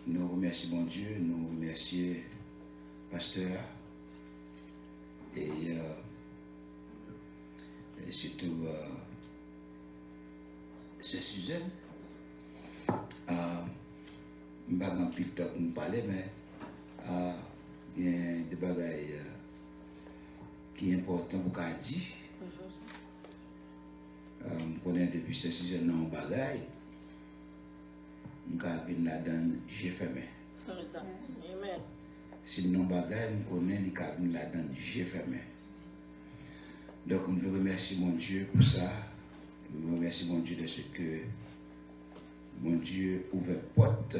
Nous remercions mon Dieu, nous remercions pasteur et surtout c'est Suzanne. Je ne sais pas si je parler, mais il y a des bagailles qui sont importants pour qu'on dise. Je connais depuis ce sujet non bagaille. Je connais la donne, j'ai fermé. Si non bagaille, je connais la donne, j'ai fermé. Donc, je remercie mon Dieu pour ça. Je remercie mon Dieu de ce que mon Dieu ouvre porte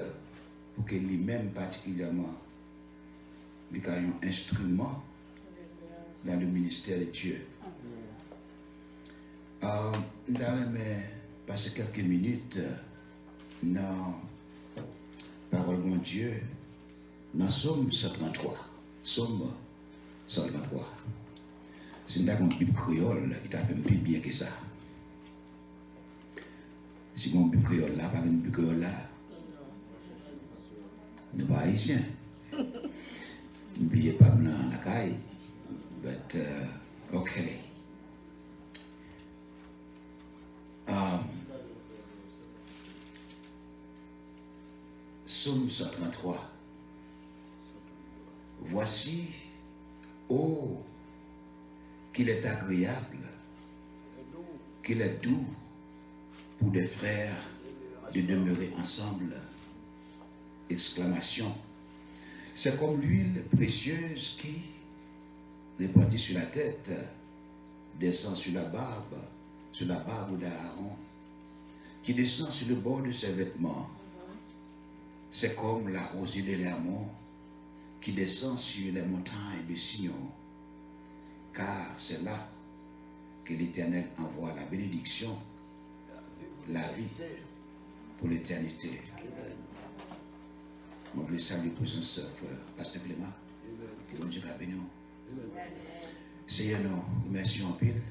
pour que lui-même particulièrement soit un instrument dans le ministère de Dieu. Nous allons passer quelques minutes dans la parole de mon Dieu dans Somme 133. Somme 133. Si nous avons une Bible créole, il a fait plus bien que ça. Si mon Bible créole là, pas une Bible créole là, nous pas haïtiens. N'oubliez pas dans la caille. But, okay. Psaume 133. Voici, oh, qu'il est agréable, qu'il est doux pour des frères de demeurer ensemble. Exclamation. C'est comme l'huile précieuse qui, répandue sur la tête, descend sur la barbe d'Aaron, qui descend sur le bord de ses vêtements. C'est comme la rosée de l'Hermon qui descend sur les montagnes de Sion, car c'est là que l'Éternel envoie la bénédiction, la vie pour l'éternité. Mon Dieu salue pour son frère, Pasteur Clément, que bon Dieu va bénir. Seigneur, nous remercions en pile.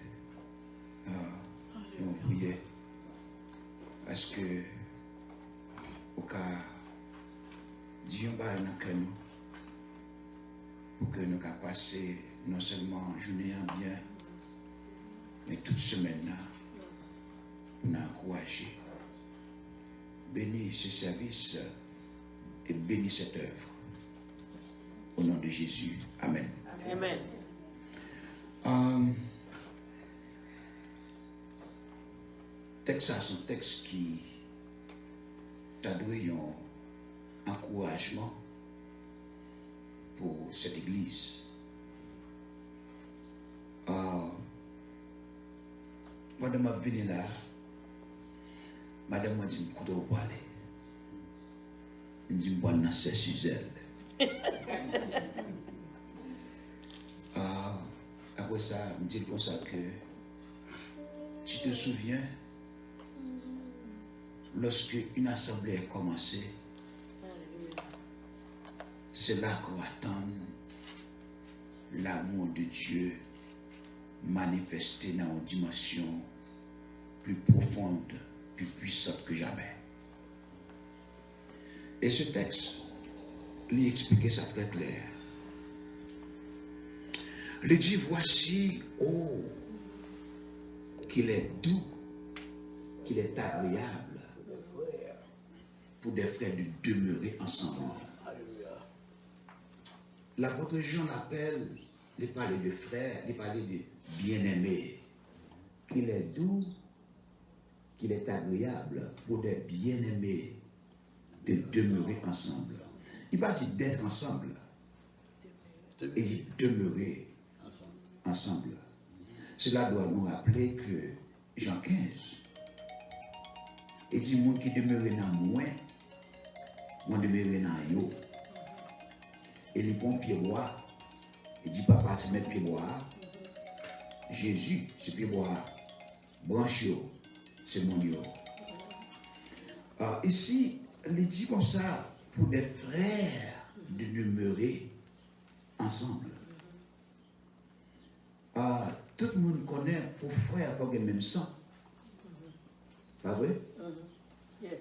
Nous prions parce que au cas Dieu va dans cœur nous pour que nous puissions passer non seulement journée en bien, mais toute semaine là pour nous encourager. Bénis ce service et bénis cette œuvre. Au nom de Jésus. Amen. Amen. Texte ça, c'est un texte qui t'a donné un encouragement pour cette église. Pendant que je suis là, madame m'a dit, je vais parler. Je dis, je vais danser sur elle. Après ça, je me dis comme ça que tu te souviens, lorsque une assemblée a commencé, c'est là qu'on attend l'amour de Dieu manifesté dans une dimension plus profonde, plus puissante que jamais. Et ce texte, lui expliquait ça très clair. Il dit, voici, oh, qu'il est doux, qu'il est agréable pour des frères de demeurer ensemble. L'apôtre Jean l'appelle, il parlait de frères, il parlait de bien-aimés. Qu'il est doux, qu'il est agréable pour des bien-aimés de demeurer ensemble. Il va dire d'être ensemble et demeurer ensemble. Cela doit nous rappeler que Jean 15, il dit, monde qui demeure dans moi, moi demeure dans yo. Et les bons pieds bois, il dit, papa, tu mets pieds bois. Jésus, c'est pieds bois. Branche yo, c'est mon yo. Ici, il dit comme ça, pour des frères de demeurer ensemble. Tout le monde connaît pour frère pour le même sang. Pas vrai? Yes.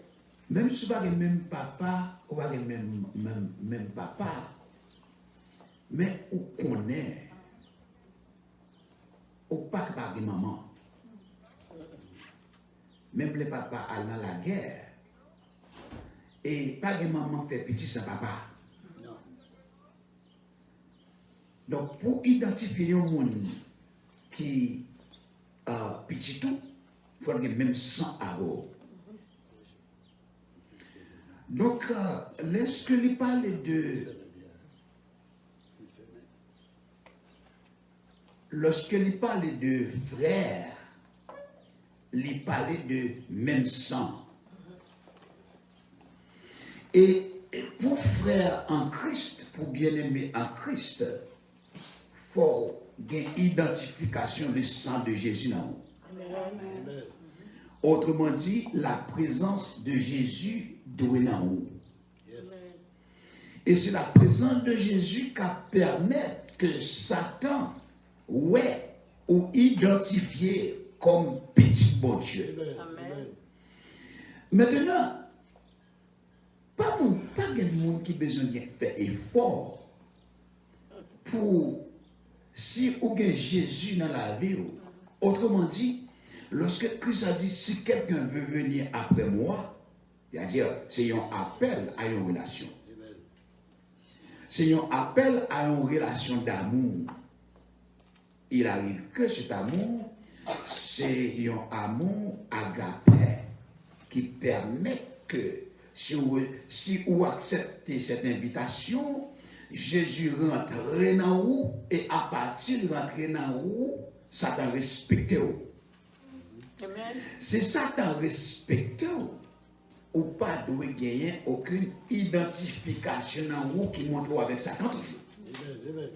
Même si vous n'avez pas le même papa, ou pas le même papa, mais on connaît, ou pas que par des mamans. Même les papas allent dans la guerre, et pas de maman fait petit sans papa. Non. Donc, pour identifier un monde qui petit tout, il faut avoir le même sang à vous. Donc, lorsqu'il parle de frères, il parle de même sang. Et pour frère en Christ, pour bien-aimé en Christ, il faut une identification du sang de Jésus dans nous. Amen. Autrement dit, la présence de Jésus doit être dans nous. Yes. Et c'est la présence de Jésus qui permet que Satan ouais ou identifié comme petit bon Dieu. Amen. Maintenant, pas de monde qui a besoin de faire effort pour si vous avez Jésus dans la vie. Autrement dit, lorsque Christ a dit si quelqu'un veut venir après moi, c'est-à-dire c'est un appel à une relation. Amen. C'est un appel à une relation d'amour. Il arrive que cet amour, c'est un amour agapé qui permet que si vous acceptez cette invitation, Jésus rentre dans vous et à partir de rentrer dans vous, Satan respecte vous. C'est Satan respecte vous ou pas de gagner aucune identification dans vous qui montre avec Satan toujours. Amen.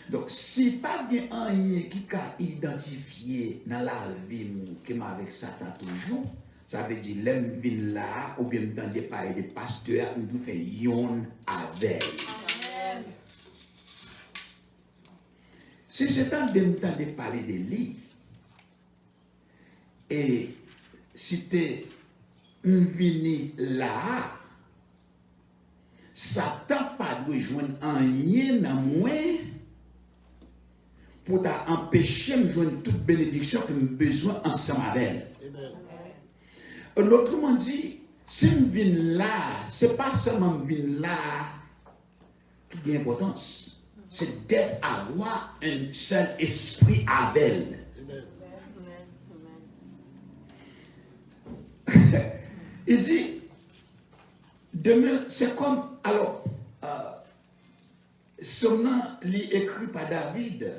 Donc, si pas bien rien qui a identifié dans la vie qui m'a avec Satan toujours, ça veut dire l'homme vient là, ou bien dans des parler de pasteurs, nous faisons yon avec. Si c'est temps de parler de lui, et si tu es venu là, Satan pas de joindre rien dans moi pour t'empêcher de joindre toute bénédiction que j'ai besoin ensemble avec elle. Autrement dit, si je viens là, ce n'est pas seulement venir là qui a importance. C'est d'être avoir un seul esprit avec elle. Il dit, demain, c'est comme, alors, son nom, écrit par David,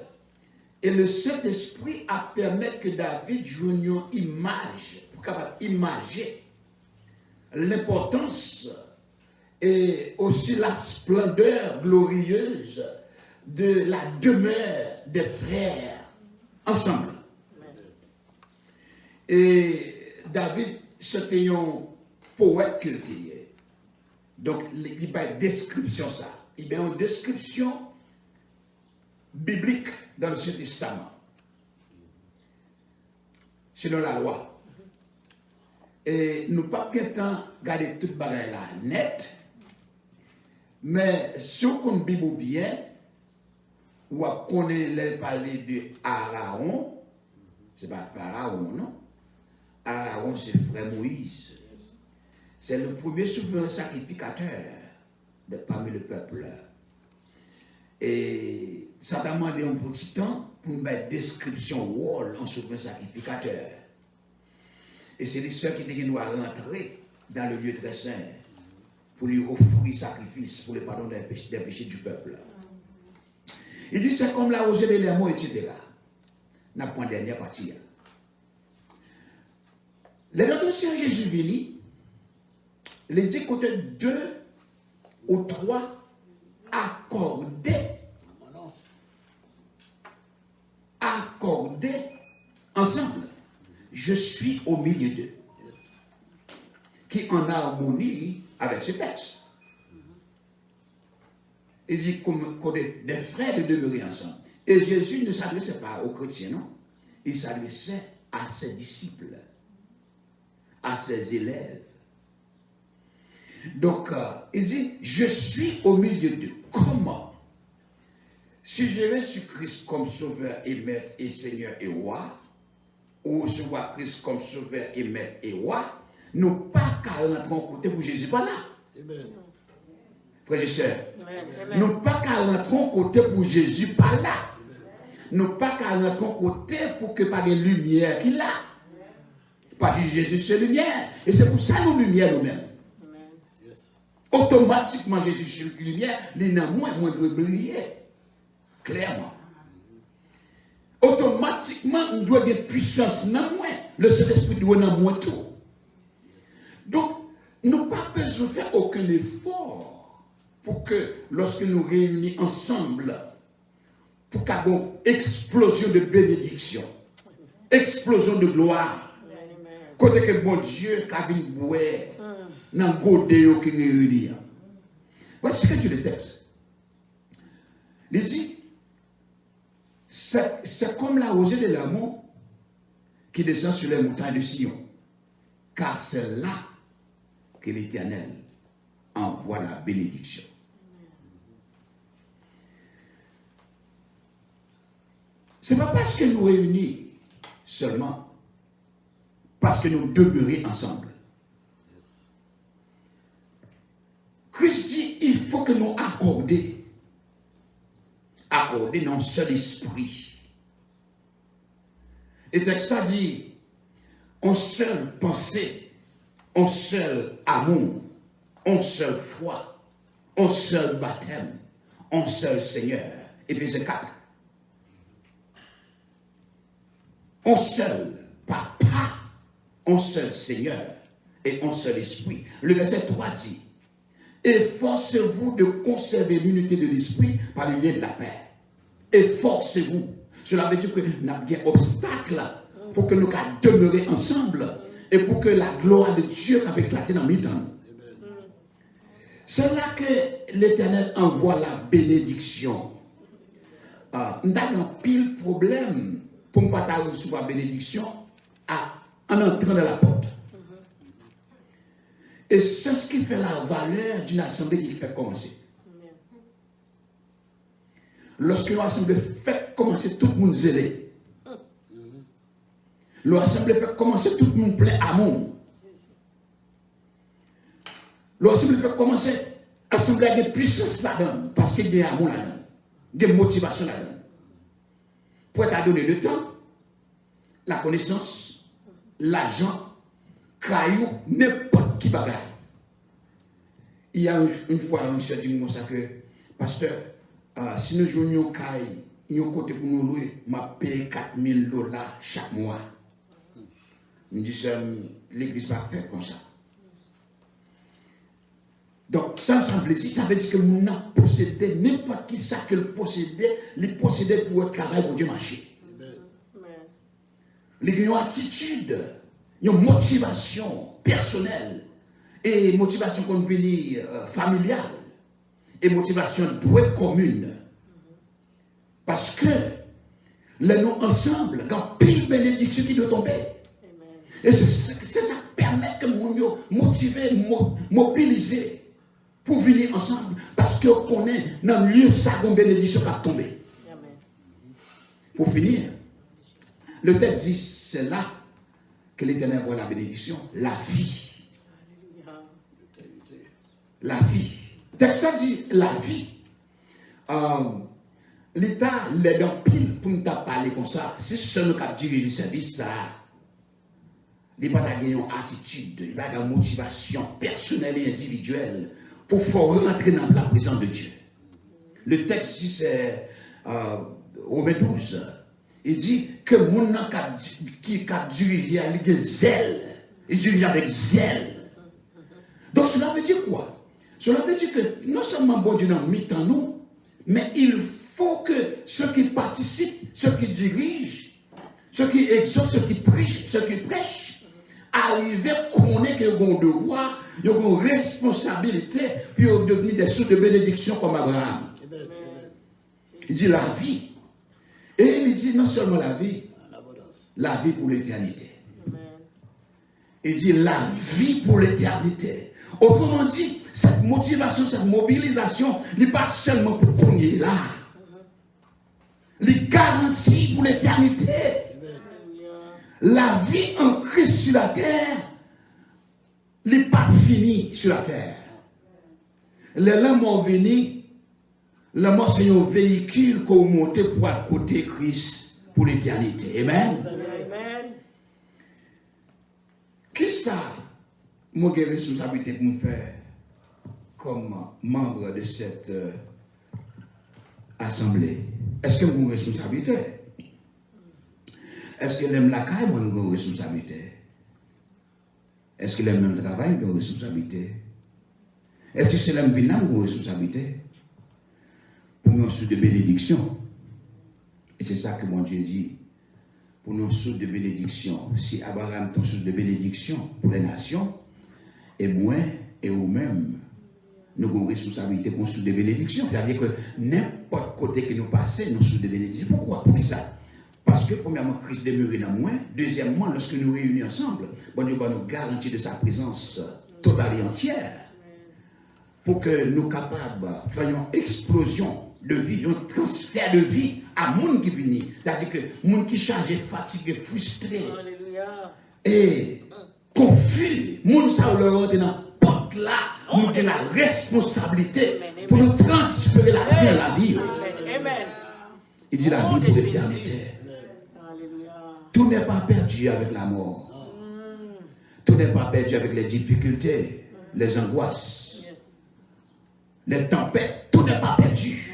Et le Saint-Esprit a permis que David joigne une image, pour capable imager l'importance et aussi la splendeur glorieuse de la demeure des frères ensemble. Et David, c'était un poète qu'il était. Donc, il y a une description ça. Il y a une description biblique dans l'Ancien Testament, selon la loi. Et nous n'avons pas le temps de garder toute bagaille là net, mais si on connaît la Bible bien, ou on connaît parler de Aaron, c'est pas Pharaon, non? Aaron, c'est frère Moïse. C'est le premier souverain sacrificateur parmi le peuple. Et ça a demandé un petit temps pour une description wall en souverain sacrificateur. Et c'est l'histoire qui doit rentrer dans le lieu très saint pour lui offrir sacrifice pour le pardon des péchés du peuple. Il dit c'est comme la rosée de l'hermon, etc. N'a pas une dernière partie. Les notre Seigneur Jésus vini, il dit côté 2 ou 3 accordés ensemble. Je suis au milieu d'eux. Qui en harmonie avec ce texte. Il dit comme des frères de demeurer ensemble. Et Jésus ne s'adressait pas aux chrétiens, non. Il s'adressait à ses disciples, à ses élèves. Donc, il dit, je suis au milieu d'eux. Comment? Si je reçu Christ comme sauveur et maître et seigneur et roi, ou recevoir Christ comme sauveur et maître et roi, nous pas qu'à rentrer en côté pour Jésus pas là. Amen. Frères et sœurs, nous pas qu'à rentrer en côté pour Jésus pas là. Nous pas qu'à rentrer en côté pour que pas de lumière qu'il a. Parce que Jésus c'est lumière. Et c'est pour ça nous lumière nous-mêmes. Automatiquement, Jésus est lumière, il n'a moins de briller. Clairement. Automatiquement, on doit des puissances dans moins. Le Saint-Esprit doit dans moins tout. Donc, nous n'avons pas besoin de faire aucun effort pour que, lorsque nous réunissons ensemble, pour qu'il y ait une explosion de bénédiction, explosion de gloire, côté que bon Dieu, qui boire dans le godéo qui nous réunit. Voici ce que dit le texte. Il dit, c'est comme la rosée de l'amour qui descend sur les montagnes de Sion. Car c'est là que l'Éternel envoie la bénédiction. Ce n'est pas parce que nous réunissons seulement, parce que nous demeurons ensemble. Christ dit, il faut que nous accordions dans un seul esprit. Et le texte a dit, en seule pensée, en seul amour, en seule foi, en seul baptême, en seul Seigneur. Éphésiens 4. En seul Papa, en seul Seigneur et en seul Esprit. Le verset 3 dit, efforcez-vous de conserver l'unité de l'esprit par le lien de la paix. Efforcez-vous. Cela veut dire que nous avons un obstacle pour que nous puissions demeurer ensemble et pour que la gloire de Dieu puisse éclater dans le temps. C'est là que l'Éternel envoie la bénédiction. Nous avons un pile problème pour ne pas recevoir la bénédiction en entrant dans la porte. Et c'est ce qui fait la valeur d'une assemblée qui fait commencer. Lorsque l'assemblée fait commencer, tout le monde zélé. L'assemblée fait commencer, tout le monde plein amour. L'assemblée fait commencer, l'assemblée a des puissances là-dedans, parce qu'il y a des amour là-dedans, des motivations là-dedans. Pour être donné le temps, la connaissance, l'argent, caillou, n'importe qui bagaille. Il y a une fois, un monsieur dit moi ça que, pasteur, si nous jouions caille il y a un côté pour nous louer, m'a payé $4,000 chaque mois. Je dis ça, l'église va faire comme ça. Donc, ça me semble plaisir. Ça veut dire que nous avons possédé n'importe qui ça que le possédait, les possédait pour le travail pour Dieu marcher. Il y a une attitude, une motivation personnelle et motivation qu'on venir familiale et motivation doit être commune. Parce que les nous ensemble, quand pile bénédiction qui doit tomber. Et c'est ça qui permet que nous motiver, mobiliser pour venir ensemble. Parce qu'on connaît dans le lieu ça une bénédiction qui a tombé. Pour finir, le texte dit, c'est là que l'Éternel voit la bénédiction, la vie. La vie. Le texte dit la vie. L'État l'aide en pile pour nous parler comme ça. Si seul nous qui dirige le service, ça, il n'y a pas une attitude, il n'y a pas de motivation personnelle et individuelle pour rentrer dans la présence de Dieu. Le texte dit, c'est Romains 12. Il dit que mon qui dirige avec zèle, il dirige avec zèle. Donc cela veut dire quoi? Cela veut dire que non seulement bon Dieu n'a mis en nous, mais il faut que ceux qui participent, ceux qui dirigent, ceux qui exhortent, ceux qui prêchent, arrivent à connaître qu'ils ont un devoir, ils ont une responsabilité, puis ils ont devenu des sources de bénédiction comme Abraham. Il dit la vie. Et il dit non seulement la vie pour l'éternité. Il dit la vie pour l'éternité. Autrement dit, cette motivation, cette mobilisation n'est pas seulement pour qu'on y est là. Les garanties pour l'éternité. La vie en Christ sur la terre n'est pas finie sur la terre. Les lames ont venu, la mort c'est un véhicule qu'on monte pour à côté Christ pour l'éternité. Amen. Amen. Qui ça, mon responsabilité pour me faire comme membre de cette assemblée? Est-ce que vous avez une responsabilité? Est-ce que l'aime la caille, moi, nous avons une responsabilité? Est-ce que l'aime le travail, nous avons une responsabilité? Est-ce que c'est l'aime binam, nous avons une responsabilité? Pour nous, sous de bénédiction. Et c'est ça que mon Dieu dit. Pour nous, sous de bénédiction. Si Abraham est sous de bénédiction pour les nations, et moi et vous-même, nous avons une responsabilité pour nous sous de bénédiction. C'est-à-dire que n'importe côté que nous passons, nous sous de bénédiction. Pourquoi? Pour ça? Parce que, premièrement, Christ demeure dans moi. Deuxièmement, lorsque nous réunissons ensemble, bon Dieu va nous garantir de sa présence totale et entière pour que nous soyons capables de faire une explosion de vie, un transfert de vie à monde qui vient. C'est-à-dire que monde qui chargé, fatigué, frustré et confus, monde ça leur rentre dans porte là, nous avons la responsabilité pour nous transférer la vie à la vie. Il dit la vie pour l'éternité. Tout n'est pas perdu avec la mort. Tout n'est pas perdu avec les difficultés, les angoisses, les tempêtes. Tout n'est pas perdu.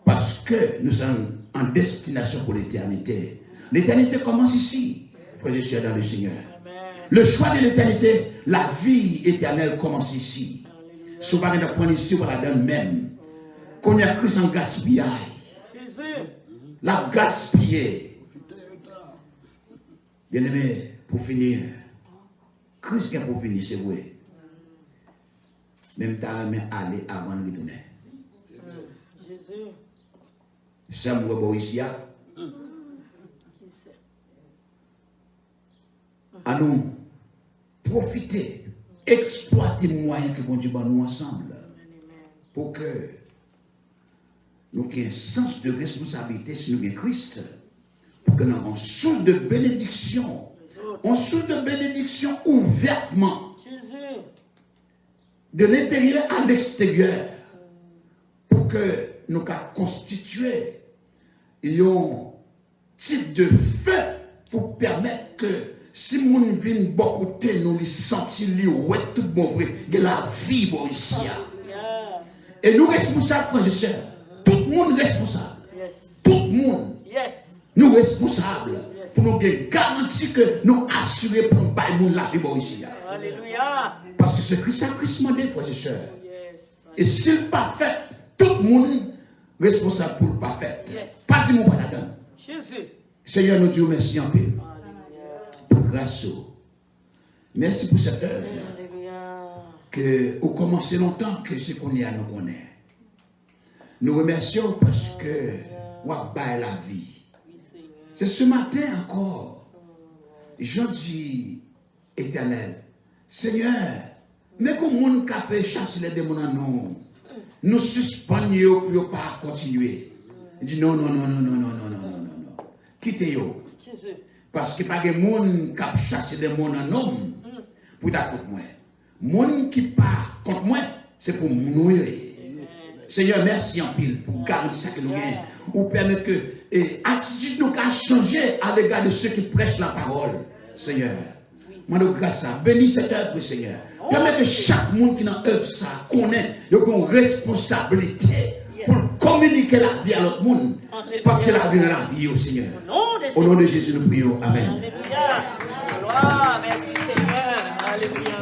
Parce que nous sommes en destination pour l'éternité. L'éternité commence ici, frères et sœurs dans le Seigneur. Le choix de l'éternité, la vie éternelle commence ici. Si vous parlez de prendre ici, on va la donner même. Qu'on a cru sans gaspillage. La gaspiller. Bien-aimé, pour finir, Christ pour finir, c'est vrai. Même t'as aimé aller avant de retourner. Jésus. Ça me voit ici. À nous profiter, exploiter les moyens que bon Dieu va nous ensemble pour que nous ayons un sens de responsabilité si nous avons Christ. Pour que nous ayons une source de bénédiction. Une source de bénédiction ouvertement. De l'intérieur à l'extérieur. Pour que nous constituions un type de feu pour permettre que si nous venons beaucoup de temps, nous sentir ouais, tout bon vrai, de la vie ici. Et nous responsables, frères et sœurs. Tout le monde responsable. tout le monde, Yes. nous responsables pour nous garantir que nous assurer pour nous bailler la vie ici. Alléluia. Parce que c'est Christ demandé, frères et sœurs. Yes. Et s'il pas fait, tout le monde responsable pour le pas fait. Yes. Pas dit mon pas là-dedans. Jésus. Seigneur, nous disons merci en paix. Alléluia. Pour grâce. Merci pour cette œuvre. Alléluia. Que au commencé longtemps que ce qu'on y a, nous connaît. Nous remercions parce que on a la vie. Oui, Seigneur. C'est ce matin encore. Je dis, Éternel, Seigneur, mais comment nous peut chasser les démons en nous? Nous suspendons pour ne pas continuer. Il dit non, non, non, non, non, non, non, non, non, non. Quittez-yo. Jésus. Parce que pas de monde qui a chassé des démons en nous pour ta contre moi. Monde qui part contre moi, c'est pour nous. Seigneur, merci en pile pour garantir ça que nous gagnons. Ou permettre que l'attitude nous a changé à l'égard de ceux qui prêchent la parole. Seigneur, moi nous grâce à bénis cette œuvre, Seigneur. Permets que chaque monde qui dans l'œuvre ça connaît, il y a une responsabilité pour communiquer la vie à l'autre monde. Parce que la vie est la vie au Seigneur. Au nom de Jésus, nous prions. Amen. Alléluia. Gloire. Merci Seigneur. Alléluia.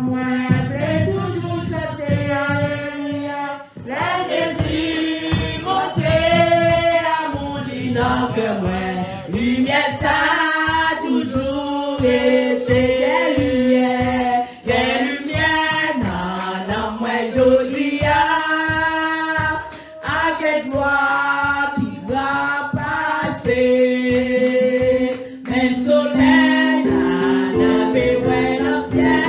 Moi, toujours chanter Alléluia. Laisse Jésus monter à mon lit dans le moi. Lumière, ça a toujours été des lumières. Des lumières, non, moi, aujourd'hui, à quelle joie qui va passer. Même soleil, n'a fait ouais dans le ciel.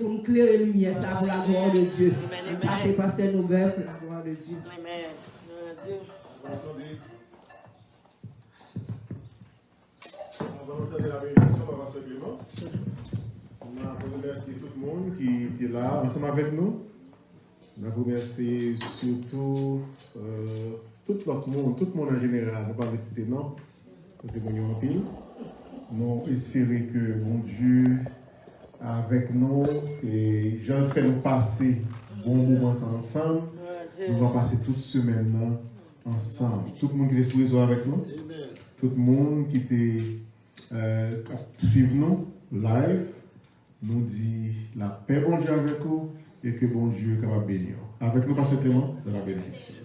Pour nous clairer lumière, ça pour la gloire de Dieu. Passez, pasteur Nouvelle pour la gloire de Dieu. Amen. On va entendre la bénédiction, Pasteur Clément. On a remercié tout le monde qui est là ensemble avec nous. On a remercié surtout tout l'autre monde, tout le monde en général. On ne va pas citer non, c'est bon, en pile. Nous espérons que mon Dieu avec nous et Jean fait nous passer bon moment ensemble. Nous allons passer toute semaine là ensemble. Tout le monde qui est sous les oreilles avec nous, tout le monde qui suit nous live, nous dit la paix bon Dieu avec vous et que bon Dieu est capable de bénir. Avec nous, Pasteur Clément, de la bénédiction.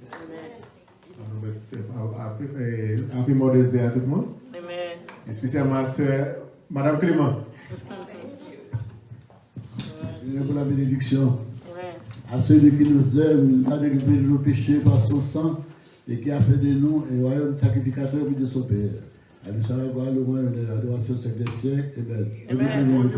Happy Mother's Day à tout le monde. Amen. Et spécialement à Madame Clément. Pour la bénédiction. Amen. À celui qui nous aime, a déllivré de nos péchés par son sang et qui a fait de nous un royaume sacrificateur de son Père. À lui soit la gloire, le royaume de l'adoration siècle des siècles. Amen. Amen.